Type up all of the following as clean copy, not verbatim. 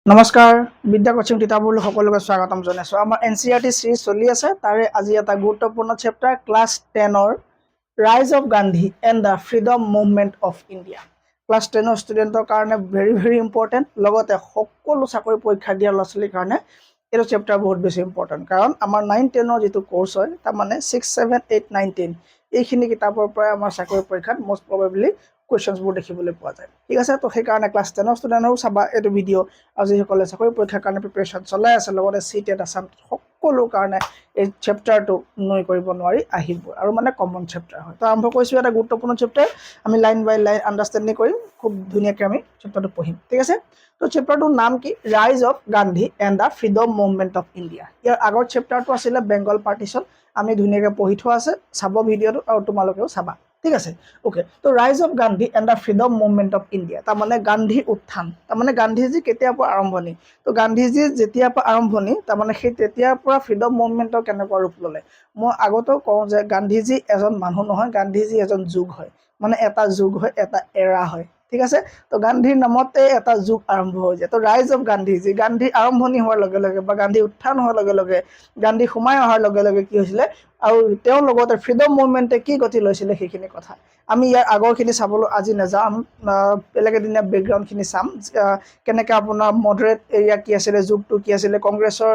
নমস্কাৰ বিদ্যা কোচিং কিতাপবোৰ সকলোকে স্বাগতম জনাইছো। আমাৰ এনচিইআৰটি সিৰিজ চলি আছে, তাৰে আজি এটা গুৰুত্বপূৰ্ণ চেপ্টাৰ ক্লাছ 10ৰ rise of Gandhi and the freedom movement of India. Class 10ৰ ষ্টুডেণ্টৰ কাৰণে ভেৰি ইম্পৰ্টেণ্ট, লগতে সকলো চাকৰি পৰীক্ষা দিয়া ল'ৰা ছোৱালীৰ কাৰণে এইটো চেপ্টাৰ বহুত বেছি ইম্পৰ্টেণ্ট, কাৰণ আমাৰ 9-10ৰ যিটো কোৰ্চ হয় তাৰমানে 6, 7, 8, 9, 10 এইখিনি কিতাপৰ পৰাই আমাৰ চাকৰি পৰীক্ষাত মষ্ট প্ৰবেবলি কুৱেশ্যনছবোৰ দেখিবলৈ পোৱা যায়। ঠিক আছে, তো সেইকাৰণে ক্লাছ 10ৰ ষ্টুডেণ্টৰো চাবা এইটো ভিডিঅ', আৰু যিসকলে চাকৰি পৰীক্ষাৰ কাৰণে প্ৰিপেৰেশ্যন চলাই আছে, লগতে CTET আছাম সকলো কাৰণে এই চেপ্টাৰটো নৈ কৰিব নোৱাৰি আহিব, আৰু মানে কমন চেপ্টাৰ হয়। তো আৰম্ভ কৰিছোঁ এটা গুৰুত্বপূৰ্ণ চেপ্টাৰ, আমি লাইন বাই লাইন আণ্ডাৰষ্টেণ্ডিং কৰিম, খুব ধুনীয়াকৈ আমি চেপ্টাৰটো পঢ়িম। ঠিক আছে, তো চেপ্টাৰটোৰ নাম কি? Rise of Gandhi and the freedom movement of India. ইয়াৰ আগৰ চেপ্টাৰটো আছিলে বেংগল পাৰ্টিশ্যন, আমি ধুনীয়াকৈ পঢ়ি থোৱা আছে, চাব ভিডিঅ'টো আৰু তোমালোকেও চাবা। ঠিক আছে, ওকে। তো ৰাইজ of Gandhi and the freedom movement of India, তাৰমানে গান্ধীৰ উত্থান, তাৰমানে গান্ধীজী কেতিয়াৰ পৰা আৰম্ভণি। তো গান্ধীজী যেতিয়াৰ পৰা আৰম্ভণি, তাৰমানে সেই তেতিয়াৰ পৰা ফ্ৰীডম মুভমেণ্টৰ কেনেকুৱা ৰূপ ল'লে। মই আগতেও কওঁ যে গান্ধীজী এজন মানুহ নহয়, গান্ধীজী এজন যুগ হয়, মানে এটা যুগ হয়, এটা এৰা হয়। ঠিক আছে, তো গান্ধীৰ নামতে এটা যুগ আৰম্ভ হৈ যায়। তো ৰাইজ অফ গান্ধীজী, গান্ধী আৰম্ভণি হোৱাৰ লগে লগে বা গান্ধী উত্থান হোৱাৰ লগে লগে, গান্ধী সোমাই অহাৰ লগে লগে কি হৈছিলে, আৰু তেওঁৰ লগতে ফ্ৰীডম মুভমেণ্টে কি গতি লৈছিলে সেইখিনি কথা আমি ইয়াৰ আগৰখিনি চাবলৈ আজি নাযাম, বেলেগ এদিনীয়া বেকগ্ৰাউণ্ডখিনি চাম। কেনেকৈ আপোনাৰ মডাৰেট এৰিয়া কি আছিলে, যুগটো কি আছিলে, কংগ্ৰেছৰ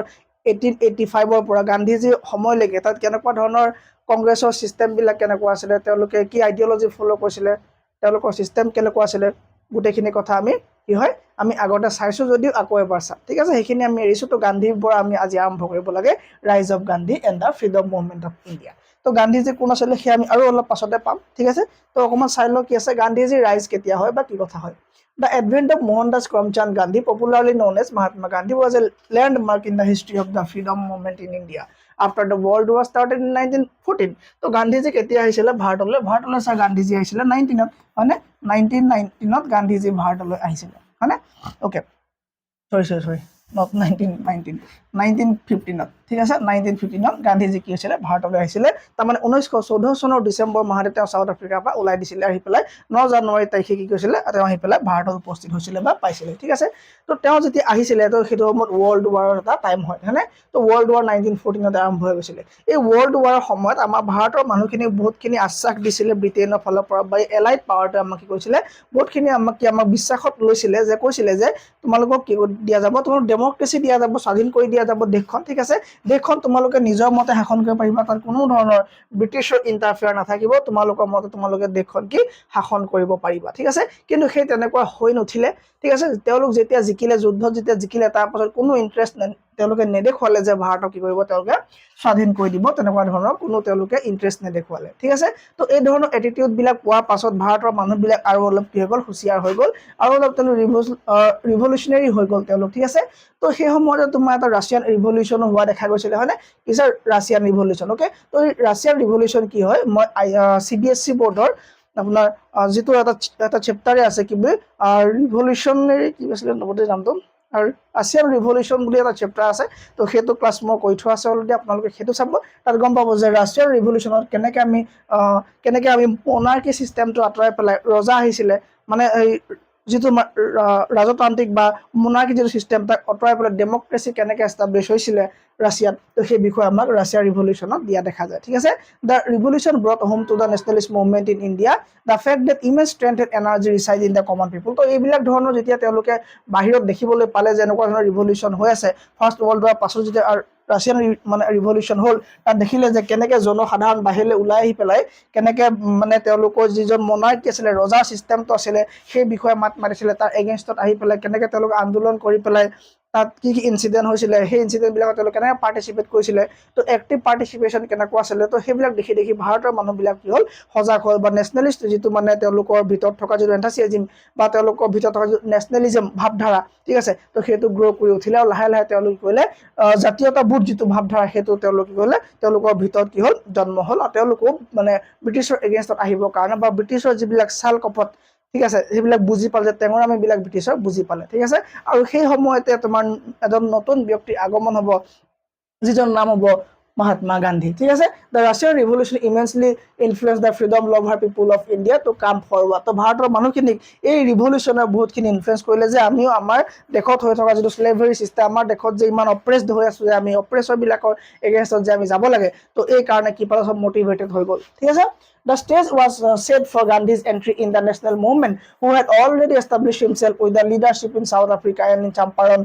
1885ৰ পৰা গান্ধীজীৰ সময়লৈকে তাত কেনেকুৱা ধৰণৰ কংগ্ৰেছৰ ছিষ্টেমবিলাক কেনেকুৱা আছিলে, তেওঁলোকে কি আইডিঅলজি ফ'ল' কৰিছিলে, তেওঁলোকৰ ছিষ্টেম কেনেকুৱা আছিলে, গোটেইখিনি কথা আমি কি হয় আমি আগতে চাইছোঁ যদিও আকৌ এবাৰ চাম। ঠিক আছে, সেইখিনি আমি এৰিছোঁ। তো গান্ধীৰ পৰা আমি আজি আৰম্ভ কৰিব লাগে ৰাইজ of Gandhi and the freedom movement of India. তো গান্ধীজী কোন আছিলে সেয়া আমি আৰু অলপ পাছতে পাম। ঠিক আছে, তো অকণমান চাই লওঁ কি আছে, গান্ধীজী ৰাইজ কেতিয়া হয় বা কি কথা হয়। The advent of Mohandas Karamchand Gandhi, popularly known as Mahatma Gandhi, was a landmark in the history of the freedom movement in India. After the World War started in 1914, তো গান্ধীজী কেতিয়া আহিছিলে ভাৰতলৈ? ভাৰতলৈ স্যাৰ গান্ধীজী আহিছিলে 19ত, হয়নে? 1919ত গান্ধীজী ভাৰতলৈ আহিছিলে, হয়নে? অ'কে, সৰি নট 1919, 1915ত। ঠিক আছে, 1915ত গান্ধীজী কি হৈছিলে ভাৰতলৈ আহিছিলে, তাৰমানে 1914 চনৰ ডিচেম্বৰ মাহতে তেওঁ চাউথ আফ্ৰিকাৰ পৰা ওলাই দিছিলে, আহি পেলাই 9 জানুৱাৰী তাৰিখে কি কৰিছিলে, তেওঁ আহি পেলাই ভাৰতত উপস্থিত হৈছিলে বা পাইছিলে। ঠিক আছে, তো তেওঁ যেতিয়া আহিছিলে তো সেইটো সময়ত ৱৰ্ল্ড ৱাৰৰ এটা টাইম হয়, হয়নে? তো ৱৰ্ল্ড ৱাৰ 1914ত আৰম্ভ হৈ গৈছিলে। এই ৱৰ্ল্ড ৱাৰৰ সময়ত আমাৰ ভাৰতৰ মানুহখিনি বহুতখিনি আশ্বাস দিছিলে ব্ৰিটেইনৰ ফালৰ পৰা, বা এলাইড পাৱাৰটোৱে আমাক কি কৰিছিলে, বহুতখিনি আমাক বিশ্বাসত লৈছিলে, যে কৈছিলে যে তোমালোকক কি দিয়া যাব, তোমালোক ডেমক্ৰেচি দিয়া যাব, স্বাধীন কৰি দিয়া যাব দেশখন। ঠিক আছে, দেশখন তোমালোকে নিজৰ মতে শাসন কৰিব পাৰিবা, তাত কোনো ধৰণৰ ব্ৰিটিছৰ ইণ্টাৰফেয়াৰ নাথাকিব, তোমালোকৰ মতে তোমালোকে দেশখন কি শাসন কৰিব পাৰিবা। ঠিক আছে, কিন্তু সেই তেনেকুৱা হৈ নুঠিলে। ঠিক আছে, তেওঁলোক যেতিয়া জিকিলে, যুদ্ধত যেতিয়া জিকিলে, তাৰপাছত কোনো ইণ্টাৰেষ্ট তেওঁলোকে নেদেখুৱালে যে ভাৰতক কি কৰিব, তেওঁলোকে স্বাধীন কৰি দিব, তেনেকুৱা ধৰণৰ কোনো তেওঁলোকে ইণ্টাৰেষ্ট নেদেখুৱালে। ঠিক আছে, তো এই ধৰণৰ এটিটিউডবিলাক পোৱাৰ পাছত ভাৰতৰ মানুহবিলাক আৰু অলপ কি হৈ গ'ল, হুঁচিয়াৰ হৈ গ'ল, আৰু অলপ তেওঁলোক ৰিভলিউচনেৰী হৈ গ'ল তেওঁলোক। ঠিক আছে, তো সেই সময়তে তোমাৰ এটা ৰাছিয়ান ৰিভলিউচনো হোৱা দেখা গৈছিলে, হয়নে? Is a Russian revolution. Okay, তো এই ৰাছিয়ান ৰিভলিউচন কি হয়, মই CBSE বৰ্ডৰ আপোনাৰ যিটো এটা চেপ্টাৰে আছে কি বুলি, ৰিভলিউচনেৰী কি আছিলে লগতে নামটো, আৰু ৰাছিয়ান ৰিভলিউচন বুলি এটা চেপ্টাৰ আছে। তো সেইটো ক্লাছ মই কৰি থোৱা আছে অলৰেডি, আপোনালোকে সেইটো চাব, তাত গম পাব যে ৰাছিয়ান ৰিভলিউচনত কেনেকৈ আমি মনাৰ্কি ছিষ্টেমটো আঁতৰাই পেলাই, ৰজা আহিছিলে, মানে এই যিটো ৰাজতান্ত্ৰিক বা মোনাৰ্কি যিটো ছিষ্টেম, তাক আঁতৰাই পেলাই ডেমক্ৰেচি কেনেকৈ এষ্টাব্লিছ হৈছিলে ৰাছিয়াত, তো সেই বিষয়ে আমাক ৰাছিয়াৰ ৰিভলিউচনত দিয়া দেখা যায়। ঠিক আছে, the revolution brought home to the nationalist movement in India the fact that immense strength and energy resided in the common people. তো এইবিলাক ধৰণৰ যেতিয়া তেওঁলোকে বাহিৰত দেখিবলৈ পালে যে এনেকুৱা ধৰণৰ ৰিভলিউচন হৈ আছে, ফাৰ্ষ্ট ৱৰ্ল্ড ৱাৰ পাছত যেতিয়া ৰাছিয়ান মানে ৰিভলিউচন হ'ল, তাত দেখিলে যে কেনেকৈ জনসাধাৰণ বাহিৰলৈ ওলাই আহি পেলাই কেনেকৈ মানে তেওঁলোকৰ যিজন মনাৰ্কি আছিলে, ৰজাৰ ছিষ্টেমটো আছিলে, সেই বিষয়ে মাত মাতিছিলে, তাৰ এগেইনষ্টত আহি পেলাই কেনেকৈ তেওঁলোকে আন্দোলন কৰি পেলাই তাত কি কি ইনচিডেণ্ট হৈছিলে, সেই ইনচিডেণ্টবিলাকত তেওঁলোকে কেনেকৈ পাৰ্টিচিপেট কৰিছিলে, তো এক্টিভ পাৰ্টিচিপেশ্যন কেনেকুৱা আছিলে, তো সেইবিলাক দেখি দেখি ভাৰতৰ মানুহবিলাক কি হ'ল, সজাগ হ'ল, বা নেশ্যনেলিষ্ট যিটো মানে তেওঁলোকৰ ভিতৰত থকা যিটো এন্থাছিয়াজিম বা তেওঁলোকৰ ভিতৰত থকা যিটো নেশ্যনেলিজম ভাৱধাৰা, ঠিক আছে, তো সেইটো গ্ৰ' কৰি উঠিলে, আৰু লাহে লাহে তেওঁলোক কৰিলে জাতীয়তাবোধ যিটো ভাৱধাৰা, সেইটো তেওঁলোকে কৰিলে তেওঁলোকৰ ভিতৰত কি হ'ল, জন্ম হ'ল, আৰু তেওঁলোকো মানে ব্ৰিটিছৰ এগেইনষ্টত আহিবৰ কাৰণে বা ব্ৰিটিছৰ যিবিলাক ছাল কপট, ঠিক আছে, সেইবিলাক বুজি পালে, যে টেঙৰামিবিলাক ব্ৰিটিছৰ বুজি পালে। ঠিক আছে, আৰু সেই সময়তে তোমাৰ এজন নতুন ব্যক্তিৰ আগমন হ'ব, যিজন নাম হ'ব Mahatma Gandhi. ঠিক আছে, the Russian Revolution immensely influenced the freedom lover people of India to come forward. তো ভাৰতৰ মানুহখিনিক এই ৰিভলিউচনে বহুতখিনি ইনফ্লুৱেঞ্চ কৰিলে যে আমিও আমাৰ দেশত হৈ থকা যিটো স্লেভাৰী চিষ্টেম, আমাৰ দেশত যে ইমান অপ্ৰেছড হৈ আছো, যে আমি অপ্ৰেছৰবিলাকৰ এগেইনষ্টত যে আমি যাব লাগে, তো এই কাৰণে কি পালে সব মটিভেটেড হৈ গ'ল। ঠিক আছে, the stage was set for Gandhi's entry in the national movement, who had already established himself with the leadership in South Africa and in Champaran,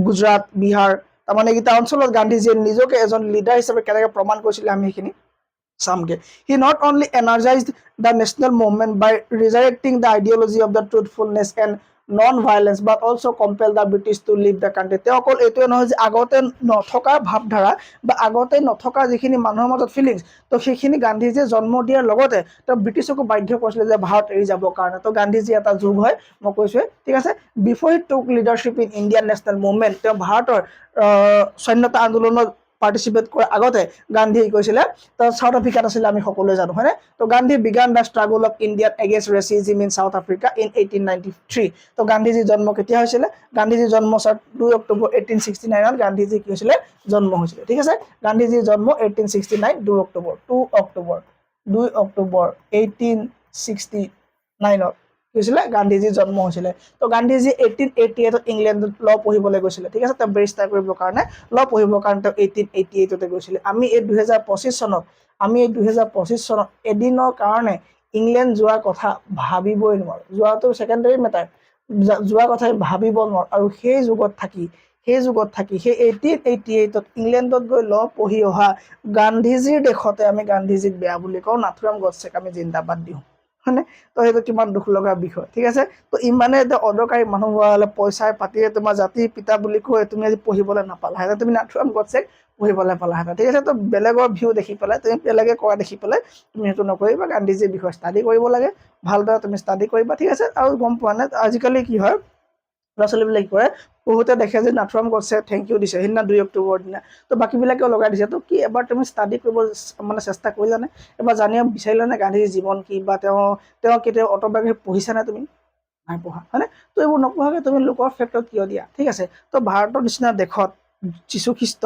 Gujarat, Bihar. তাৰমানে এইকেইটা অঞ্চলত গান্ধীজীয়ে নিজকে এজন লিডাৰ হিচাপে কেনেকৈ প্ৰমাণ কৰিছিলে আমি সেইখিনি চামগে। He not only energized the national movement by resurrecting the ideology of the truthfulness and non-violence, but also compelled the British to leave the country. তেওঁ অকল এইটোৱে নহয় যে আগতে নথকা ভাৱধাৰা বা আগতে নথকা যিখিনি মানুহৰ মাজত ফিলিংছ, তো সেইখিনি গান্ধীজীয়ে জন্ম দিয়াৰ লগতে তেওঁ ব্ৰিটিছকো বাধ্য কৰিছিলে যে ভাৰত এৰি যাবৰ কাৰণে। তো গান্ধীজী এটা যুগ হয়, মই কৈছোৱে। ঠিক আছে, বিফৰ হি টুক leadership in Indian national movement, তেওঁ ভাৰতৰ স্বাধীনতা আন্দোলনত পাৰ্টিচিপেট কৰাৰ আগতে গান্ধী কৈছিলে, তো সাউথ আফ্ৰিকাত আছিলে, আমি সকলোৱে জানো, হয়নে? তো Gandhi began the struggle of Indian against racism in South Africa in 1893। তো গান্ধীজীৰ জন্ম কেতিয়া হৈছিলে? গান্ধীজীৰ জন্ম 2 অক্টোবৰ 1869 গান্ধীজী কি হৈছিলে? জন্ম হৈছিলে। ঠিক আছে, গান্ধীজীৰ জন্ম 1869 2 অক্টোবৰ 1869 হৈছিলে গান্ধীজীৰ জন্ম হৈছিলে। তো গান্ধীজী 1888 ইংলেণ্ডত ল পঢ়িবলৈ গৈছিলে। ঠিক আছে, তেওঁ বেৰিষ্টাৰ কৰিবৰ কাৰণে ল পঢ়িবৰ কাৰণে তেওঁ 1888 গৈছিলে। আমি এই 2025 চনত এদিনৰ কাৰণে ইংলেণ্ড যোৱাৰ কথা ভাবিবই নোৱাৰো। যোৱাটো ছেকেণ্ডাৰী মেটাৰ, যোৱাৰ কথা ভাবিব নোৱাৰো। আৰু সেই যুগত থাকি সেই 1888 ইংলেণ্ডত গৈ ল পঢ়ি অহা গান্ধীজীৰ দেশতে আমি গান্ধীজীক বেয়া বুলি কওঁ, নাথুৰাম গডছেক আমি জিন্দাবাদ দিওঁ, হয়নে? তো সেইটো কিমান দুখ লগা বিষয়। ঠিক আছে, তো ইমানে এতিয়া অদৰকাৰী মানুহ হোৱা হ'লে পইচাই পাতিৰে তোমাৰ জাতি পিতা বুলি কৈ তুমি আজি পঢ়িবলৈ নাপালাহেঁতেন, তুমি নাথুৰাম গডছেক পঢ়িবলৈ পালাহেঁতেন। ঠিক আছে, তো বেলেগৰ ভিউ দেখি পেলাই, তুমি বেলেগে কৰা দেখি পেলাই তুমি সেইটো নকৰিবা। গান্ধীজীৰ বিষয়ে ষ্টাডি কৰিব লাগে, ভালদৰে তুমি ষ্টাডি কৰিবা। ঠিক আছে, আৰু গম পোৱা নাই আজিকালি কি হয়, ল'ৰা ছোৱালীবিলাক কি কৰে, বহুতে দেখে যে নাথুৰাম গডছে থেংক ইউ দিছে সেইদিনা 2 অক্টোবৰৰ দিনা, তো বাকীবিলাকেও লগাই দিছে। তো কি এবাৰ তুমি ষ্টাডি কৰিব মানে চেষ্টা কৰিলানে? এবাৰ জানিব বিচাৰিলানে গান্ধীজীৰ জীৱন কি, বা তেওঁ কেতিয়াও অট'বায়োগ্ৰাফি পঢ়িছানে তুমি? নাই পঢ়া, হয়নে? তো এইবোৰ নপঢ়াকৈ তুমি লোকৰ ক্ষেত্ৰত কিয় দিয়া? ঠিক আছে, তো ভাৰতৰ নিচিনা দেশত যীশুখ্ৰীষ্ট,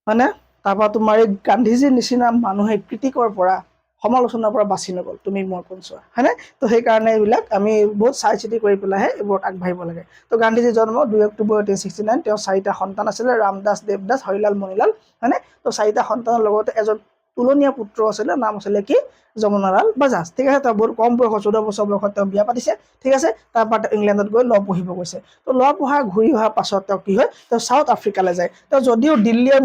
হয়নে, তাৰপৰা তোমাৰ এই গান্ধীজীৰ নিচিনা মানুহে ক্ৰিটিকৰ পৰা, সমালোচনাৰ পৰা বাচি নগ'ল, তুমি মই কোন চোৱা, হয়নে? তো সেইকাৰণে এইবিলাক আমি বহুত চাই চিতি কৰি পেলাইহে এইবোৰত আগবাঢ়িব লাগে। তো গান্ধীজীৰ জন্ম 2 অক্টোবৰ 1869, তেওঁৰ 4টা সন্তান আছিলে, ৰামদাস, দেৱদাস, হৰিলাল, মণিলাল, হয়নে? তো 4টা সন্তানৰ লগতে এজন তুলনীয়া পুত্ৰ আছিলে, নাম আছিলে কি? যমুনালাল বাজাজ। ঠিক আছে, তেওঁ বহুত কম বয়সত 14 বছৰ বয়সত তেওঁ বিয়া পাতিছে। ঠিক আছে, তাৰপৰা তেওঁ ইংলেণ্ডত গৈ ল পঢ়িব গৈছে। তো ল পঢ়া ঘূৰি অহাৰ পাছত তেওঁ কি হয়, তেওঁ সাউথ আফ্ৰিকালৈ যায়। তেওঁ যদিও দিল্লী আৰু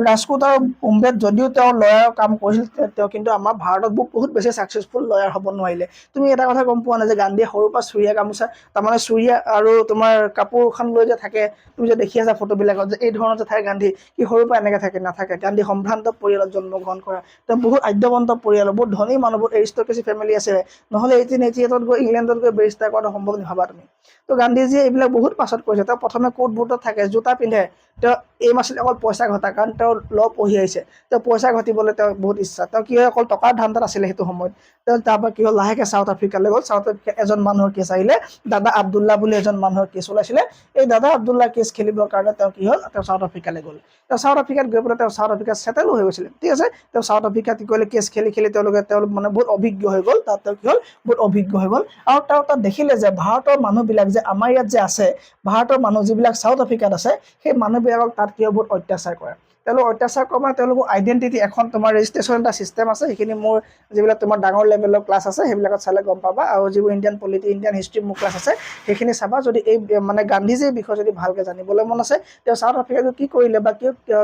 ৰাজকোট আৰু মুম্বাইত যদিও তেওঁ লয়াৰৰ কাম কৰিছিল, তেওঁ কিন্তু আমাৰ ভাৰতত বহুত বেছি ছাকচেছফুল লয়াৰ হ'ব নোৱাৰিলে। তুমি এটা কথা গম পোৱা নাই যে গান্ধীয়ে সৰুৰ পৰা চুৰিয়া গামোচা, তাৰমানে চুৰিয়া আৰু তোমাৰ কাপোৰখন লৈ যে থাকে, তুমি যে দেখি আছা ফটোবিলাকত যে এই ধৰণৰ যে থাকে গান্ধী, কি সৰুৰ পৰা এনেকৈ নাথাকে। গান্ধী সম্ভ্ৰান্ত পৰিয়ালত জন্মগ্ৰহণ কৰা, তেওঁ বহুত আদ্যৱন্ত পৰিয়াল, বহুত ধনী মানুহ, বহুত এৰিষ্টক্ৰেচি ফেমিলি আছে। নহ'লে 1888 গৈ ইংলেণ্ডত গৈ বেৰিষ্টাৰ কৰাটো সম্ভৱ ভাবা তুমি। তো গান্ধীজীয়ে এইবিলাক বহুত পাছত কৰিছে। তেওঁ প্ৰথমে কোট বুটত থাকে, জোতা পিন্ধে, তেওঁ এইম আছিলে অকল পইচা ঘটা, কাৰণ তেওঁ ল পঢ়ি আহিছে। তেওঁ পইচা ঘটিবলৈ তেওঁ বহুত ইচ্ছা, তেওঁ কি হয় অকল টকাৰ ধান্দাত আছিলে সেইটো সময়ত। তেওঁ তাৰপৰা কি হ'ল, লাহেকৈ সাউথ আফ্ৰিকালৈ গ'ল। সাউথ আফ্ৰিকাত এজন মানুহৰ কেছ আহিলে, দাদা আব্দুল্লাহ বুলি এজন মানুহৰ কেছ ওলাইছিলে। এই দাদা আব্দুল্লাহ কেছ খেলিবৰ কাৰণে তেওঁ কি হ'ল, তেওঁ সাউথ আফ্ৰিকালৈ গ'ল। তেওঁ সাউথ আফ্ৰিকাত গৈ পেলাই তেওঁ সাউথ আফ্ৰিকাত ছেটেলো হৈ গৈছিলে। ঠিক আছে, তেওঁ সাউথ আফ্ৰিকাত কি কৰিলে, কেছ খেলি তেওঁলোক মানে বহুত অভিজ্ঞ হৈ গ'ল। তাত তেওঁ কি হ'ল, বহুত অভিজ্ঞ হৈ গ'ল। আৰু তেওঁ তাত দেখিলে যে ভাৰতৰ মানুহবিলাক যে আমাৰ ইয়াত যে আছে, ভাৰতৰ মানুহ যিবিলাক সাউথ আফ্ৰিকাত আছে, সেই মানুহবিলাকক তাত কিয় বহুত অত্যাচাৰ কৰে। তেওঁলোক অত্যাচাৰ কৰে মানে তেওঁলোকৰ আইডেণ্টিটি, এখন তোমাৰ ৰেজিষ্ট্ৰেশ্যন এটা ছিষ্টেম আছে। সেইখিনি মোৰ যিবিলাক তোমাৰ ডাঙৰ লেভেলৰ ক্লাছ আছে সেইবিলাকত চালে গম পাবা। আৰু যিবোৰ ইণ্ডিয়ান পলিটি, ইণ্ডিয়ান হিষ্ট্ৰী মোৰ ক্লাছ আছে সেইখিনি চাবা। যদি এই মানে গান্ধীজীৰ বিষয়ে যদি ভালকৈ জানিবলৈ মন আছে, তেওঁ সাউথ আফ্ৰিকাত কি কৰিলে বা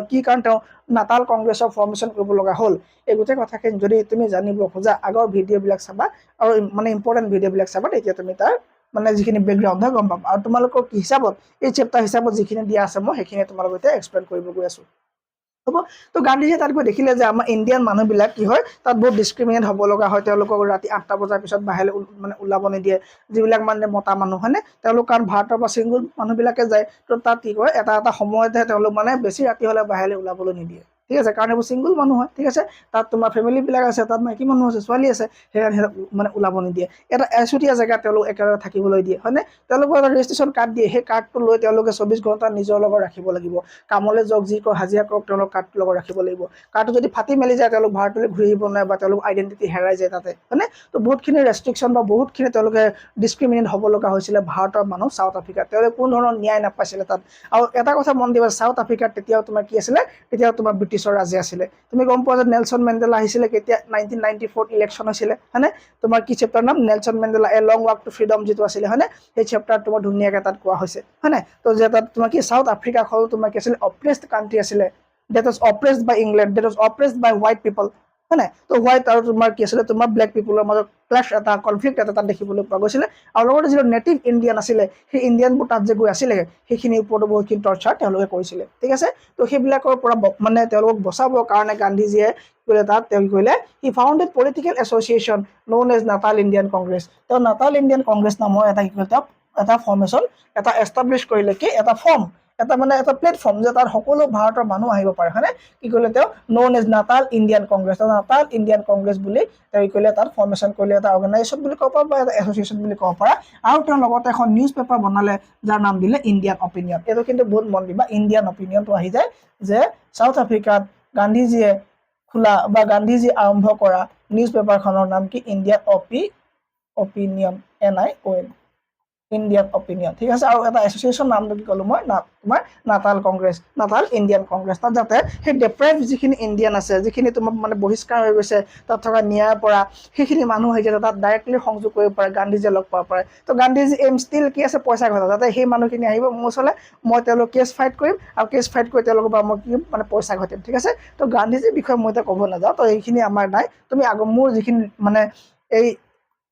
কি কাৰণ তেওঁ নাটাল কংগ্ৰেছৰ ফৰ্মেশ্যন কৰিব লগা হ'ল, এই গোটেই কথাখিনি যদি তুমি জানিব খোজা, আগৰ ভিডিঅ'বিলাক চাবা আৰু মানে ইম্পৰ্টেণ্ট ভিডিঅ'বিলাক চাবা, তেতিয়া তুমি তাৰ মানে যিখিনি বেকগ্ৰাউণ্ড হয় গম পাবা। আৰু তোমালোকৰ হিচাপত এই চেপ্টাৰ হিচাপত যিখিনি দিয়া আছে মই সেইখিনি তোমালোকৰ এতিয়া এক্সপ্লেইন কৰিব গৈ আছোঁ, হ'ব। তো গান্ধীজীয়ে তাত গৈ দেখিলে যে আমাৰ ইণ্ডিয়ান মানুহবিলাক কি হয়, তাত বহুত ডিছক্ৰিমিনেট হ'ব লগা হয়। তেওঁলোকক ৰাতি 8টা বজাৰ পিছত বাহিৰলৈ মানে ওলাব নিদিয়ে, যিবিলাক মানে মতা মানুহ, হয়নে? তেওঁলোক কাৰণ ভাৰতৰ পৰা ছিংগুল মানুহবিলাকে যায়, তো তাত কি কৰে, এটা সময়তহে তেওঁলোক মানে বেছি ৰাতি হ'লে বাহিৰলৈ ওলাবলৈ নিদিয়ে। ঠিক আছে, কাৰণ এইবোৰ ছিংগল মানুহ হয়, ঠিক আছে, তাত তোমাৰ ফেমিলিবিলাক আছে, তাত মাইকী মানুহ আছে, ছোৱালী আছে, সেইকাৰণে মানে ওলাব নিদিয়ে। এটা এচুতীয়া জেগাত তেওঁলোক একেবাৰে থাকিবলৈ দিয়ে, হয়নে? তেওঁলোকৰ এটা ৰেজিষ্ট্ৰেশ্যন কাৰ্ড দিয়ে, সেই কাৰ্ডটো লৈ তেওঁলোকে 24 ঘণ্টা নিজৰ লগত ৰাখিব লাগিব। কামলৈ যাওক, যি কৰক, হাজিৰা কৰক, তেওঁলোক কাৰ্ডটোৰ লগত ৰাখিব লাগিব। কাৰ্ডটো যদি ফাটি মেলি যায়, তেওঁলোক ভাৰতলৈ ঘূৰি আহিব নোৱাৰে বা তেওঁলোক আইডেণ্টিটি হেৰাই যায় তাতে, হয়নে? তো বহুতখিনি ৰেষ্ট্ৰিকশ্যন বা বহুতখিনি তেওঁলোকে ডিছক্ৰিমিনেট হ'ব লগা হৈছিলে ভাৰতৰ মানুহ চাউথ আফ্ৰিকাত। তেওঁলোকে কোনো ধৰণৰ ন্যায় নাপাইছিলে তাত। আৰু এটা কথা মন দিবা, চাউথ আফ্ৰিকাত তেতিয়াও তোমাৰ কি আছিলে, তেতিয়াও তোমাৰ ব্ৰিটিছৰ ৰাজে আছিলে। তুমি গম পোৱা যে নেলছন মেণ্ডেলা আহিছিলে কেতিয়া, 1994 ইলেকশ্যন হৈছিলে, হয়নে? তোমাৰ কি চেপ্টাৰ নাম, Nelson Mandela a long walk to freedom যিটো আছিলে, হয়নে? সেই চেপ্টাৰ তোমাৰ ধুনীয়াকৈ তাত কোৱা হৈছে, হয়নে? তো যে তাত তোমাৰ কি চাউথ আফ্ৰিকাখন তোমাৰ কি আছিলে, অপ্ৰেছড কাণ্ট্ৰি আছিলে, that was oppressed by England, that was oppressed by white people, হয় নাই? তো হোৱাইট আৰু তোমাৰ কি আছিলে, তোমাৰ ব্লেক পিপুলৰ মাজত ক্লাছ এটা, কনফ্লিক্ট এটা তাত দেখিবলৈ পোৱা গৈছিলে। আৰু লগতে যিটো নেটিভ ইণ্ডিয়ান আছিলে, সেই ইণ্ডিয়ানবোৰ তাত যে গৈ আছিলে, সেইখিনিৰ ওপৰতো বহুতখিনি টৰ্চাৰ তেওঁলোকে কৰিছিলে, ঠিক আছে। তো সেইবিলাকৰ পৰা মানে তেওঁলোকক বচাবৰ কাৰণে গান্ধীজীয়ে কৰিলে তাত তেওঁ কৰিলে, he founded political association known as Natal Indian Congress. তেওঁ নাটাল ইণ্ডিয়ান কংগ্ৰেছ নামৰ এটা কি কৰিলে, তেওঁ এটা ফৰ্মেশ্যন এটা এষ্টাব্লিছ কৰিলে, কি এটা ফৰ্ম, এটা মানে এটা প্লেটফৰ্ম, যে তাত সকলো ভাৰতৰ মানুহ আহিব পাৰে, হয়নে? কি কৰিলে তেওঁ, known as Natal Indian Congress, Natal Indian Congress বুলি তেওঁ কৰিলে, তাত ফৰ্মেশ্যন কৰিলে, এটা অৰ্গেনাইজেশ্যন বুলি ক'ব পাৰা বা এটা এছ'চিয়েশ্যন বুলি ক'ব পাৰা। আৰু তেওঁ লগতে এখন নিউজ পেপাৰ বনালে, যাৰ নাম দিলে ইণ্ডিয়ান অপিনিয়ন। এইটো কিন্তু বহুত মন দিবা, ইণ্ডিয়ান অপিনিয়নটো আহি যায় যে চাউথ আফ্ৰিকাত গান্ধীজীয়ে খোলা বা গান্ধীজী আৰম্ভ কৰা নিউজ পেপাৰখনৰ নাম কি, Indian opinion, NION, Indian opinion, ঠিক আছে। আৰু এটা এছ'চিয়েশ্যন নামটো কি ক'লো মই, তোমাৰ Natal Congress, Natal Indian Congress. তাত যাতে সেই ডেপ্ৰাইভ যিখিনি ইণ্ডিয়ান আছে, যিখিনি তোমাৰ মানে বহিষ্কাৰ হৈ গৈছে তাত থকা ন্যায়ৰ পৰা, সেইখিনি মানুহ আহি যাতে তাত ডাইৰেক্টলি সংযোগ কৰিব পাৰে, গান্ধীজীয়ে লগ পাব পাৰে। তো গান্ধীজী এইম ষ্টিল কি আছে, পইচা ঘটা, যাতে সেই মানুহখিনি আহিব মোৰ ওচৰলৈ, মই তেওঁলোক কেছ ফাইট কৰিম, আৰু কেছ ফাইট কৰি তেওঁলোকৰ পৰা মই কি মানে পইচা ঘটিম, ঠিক আছে। তো গান্ধীজীৰ বিষয়ে মই এতিয়া ক'ব নাযাওঁ, তো এইখিনি আমাৰ নাই। তুমি মোৰ যিখিনি মানে এই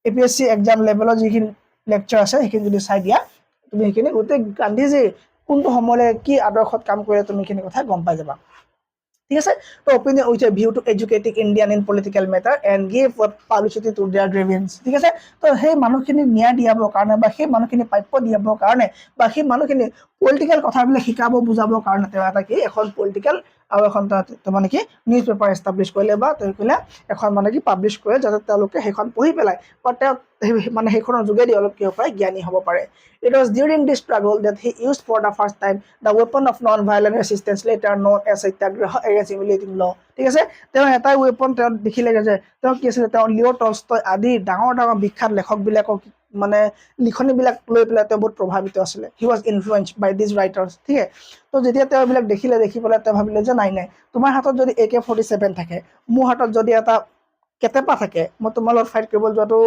APSC এক্সাম লেভেলৰ যিখিনি লেকচাৰ আছে, সেইখিনি যদি চাই দিয়া, তুমি সেইখিনি গোটেই গান্ধীজী কোনটো সময়লৈ কি আদৰ্শত কাম কৰিলে তুমি এইখিনি কথা গম পাই যাবা, ঠিক আছে। তো opinion with a view to educating Indian in political matter and give publicity to their grievance, ঠিক আছে। তো সেই মানুহখিনি ন্যায় দিয়াবৰ কাৰণে বা সেই মানুহখিনি প্ৰাপ্য দিয়াবৰ কাৰণে বা সেই মানুহখিনি পলিটিকেল কথাবিলাক শিকাব বুজাবৰ কাৰণে তেওঁ এটা কি, এখন পলিটিকেল আৰু এখন মানে কি নিউজ পেপাৰ এষ্টাব্লিছ কৰিলে বা তেওঁ কৰিলে এখন মানে কি পাব্লিছ কৰে, যাতে তেওঁলোকে সেইখন পঢ়ি পেলাই বা তেওঁ মানে সেইখনৰ যোগেদি অলপ কি হ'ব পাৰে, জ্ঞানী হ'ব পাৰে। It was during this struggle that he used for the first time the weapon of non-violent resistance, later known as satyagraha against humiliating law, ঠিক আছে। তেওঁ এটাই ৱেপন তেওঁ দেখিলেগৈ যে তেওঁ কি আছিলে, তেওঁ লিঅ' টলষ্টয় আদি ডাঙৰ ডাঙৰ বিখ্যাত লেখকবিলাকক মানে লিখনিবিলাক লৈ পেলাই তেওঁ বহুত প্ৰভাৱিত আছিলে। He was influenced by these writers, ঠিক আছে। তো যেতিয়া তেওঁ এইবিলাক দেখি পেলাই তেওঁ ভাবিলে যে নাই তোমাৰ হাতত যদি AK-47 থাকে, মোৰ হাতত যদি এটা কেটেপা থাকে, মই তোমাৰ লগত ফাইট কৰিব যোৱাটো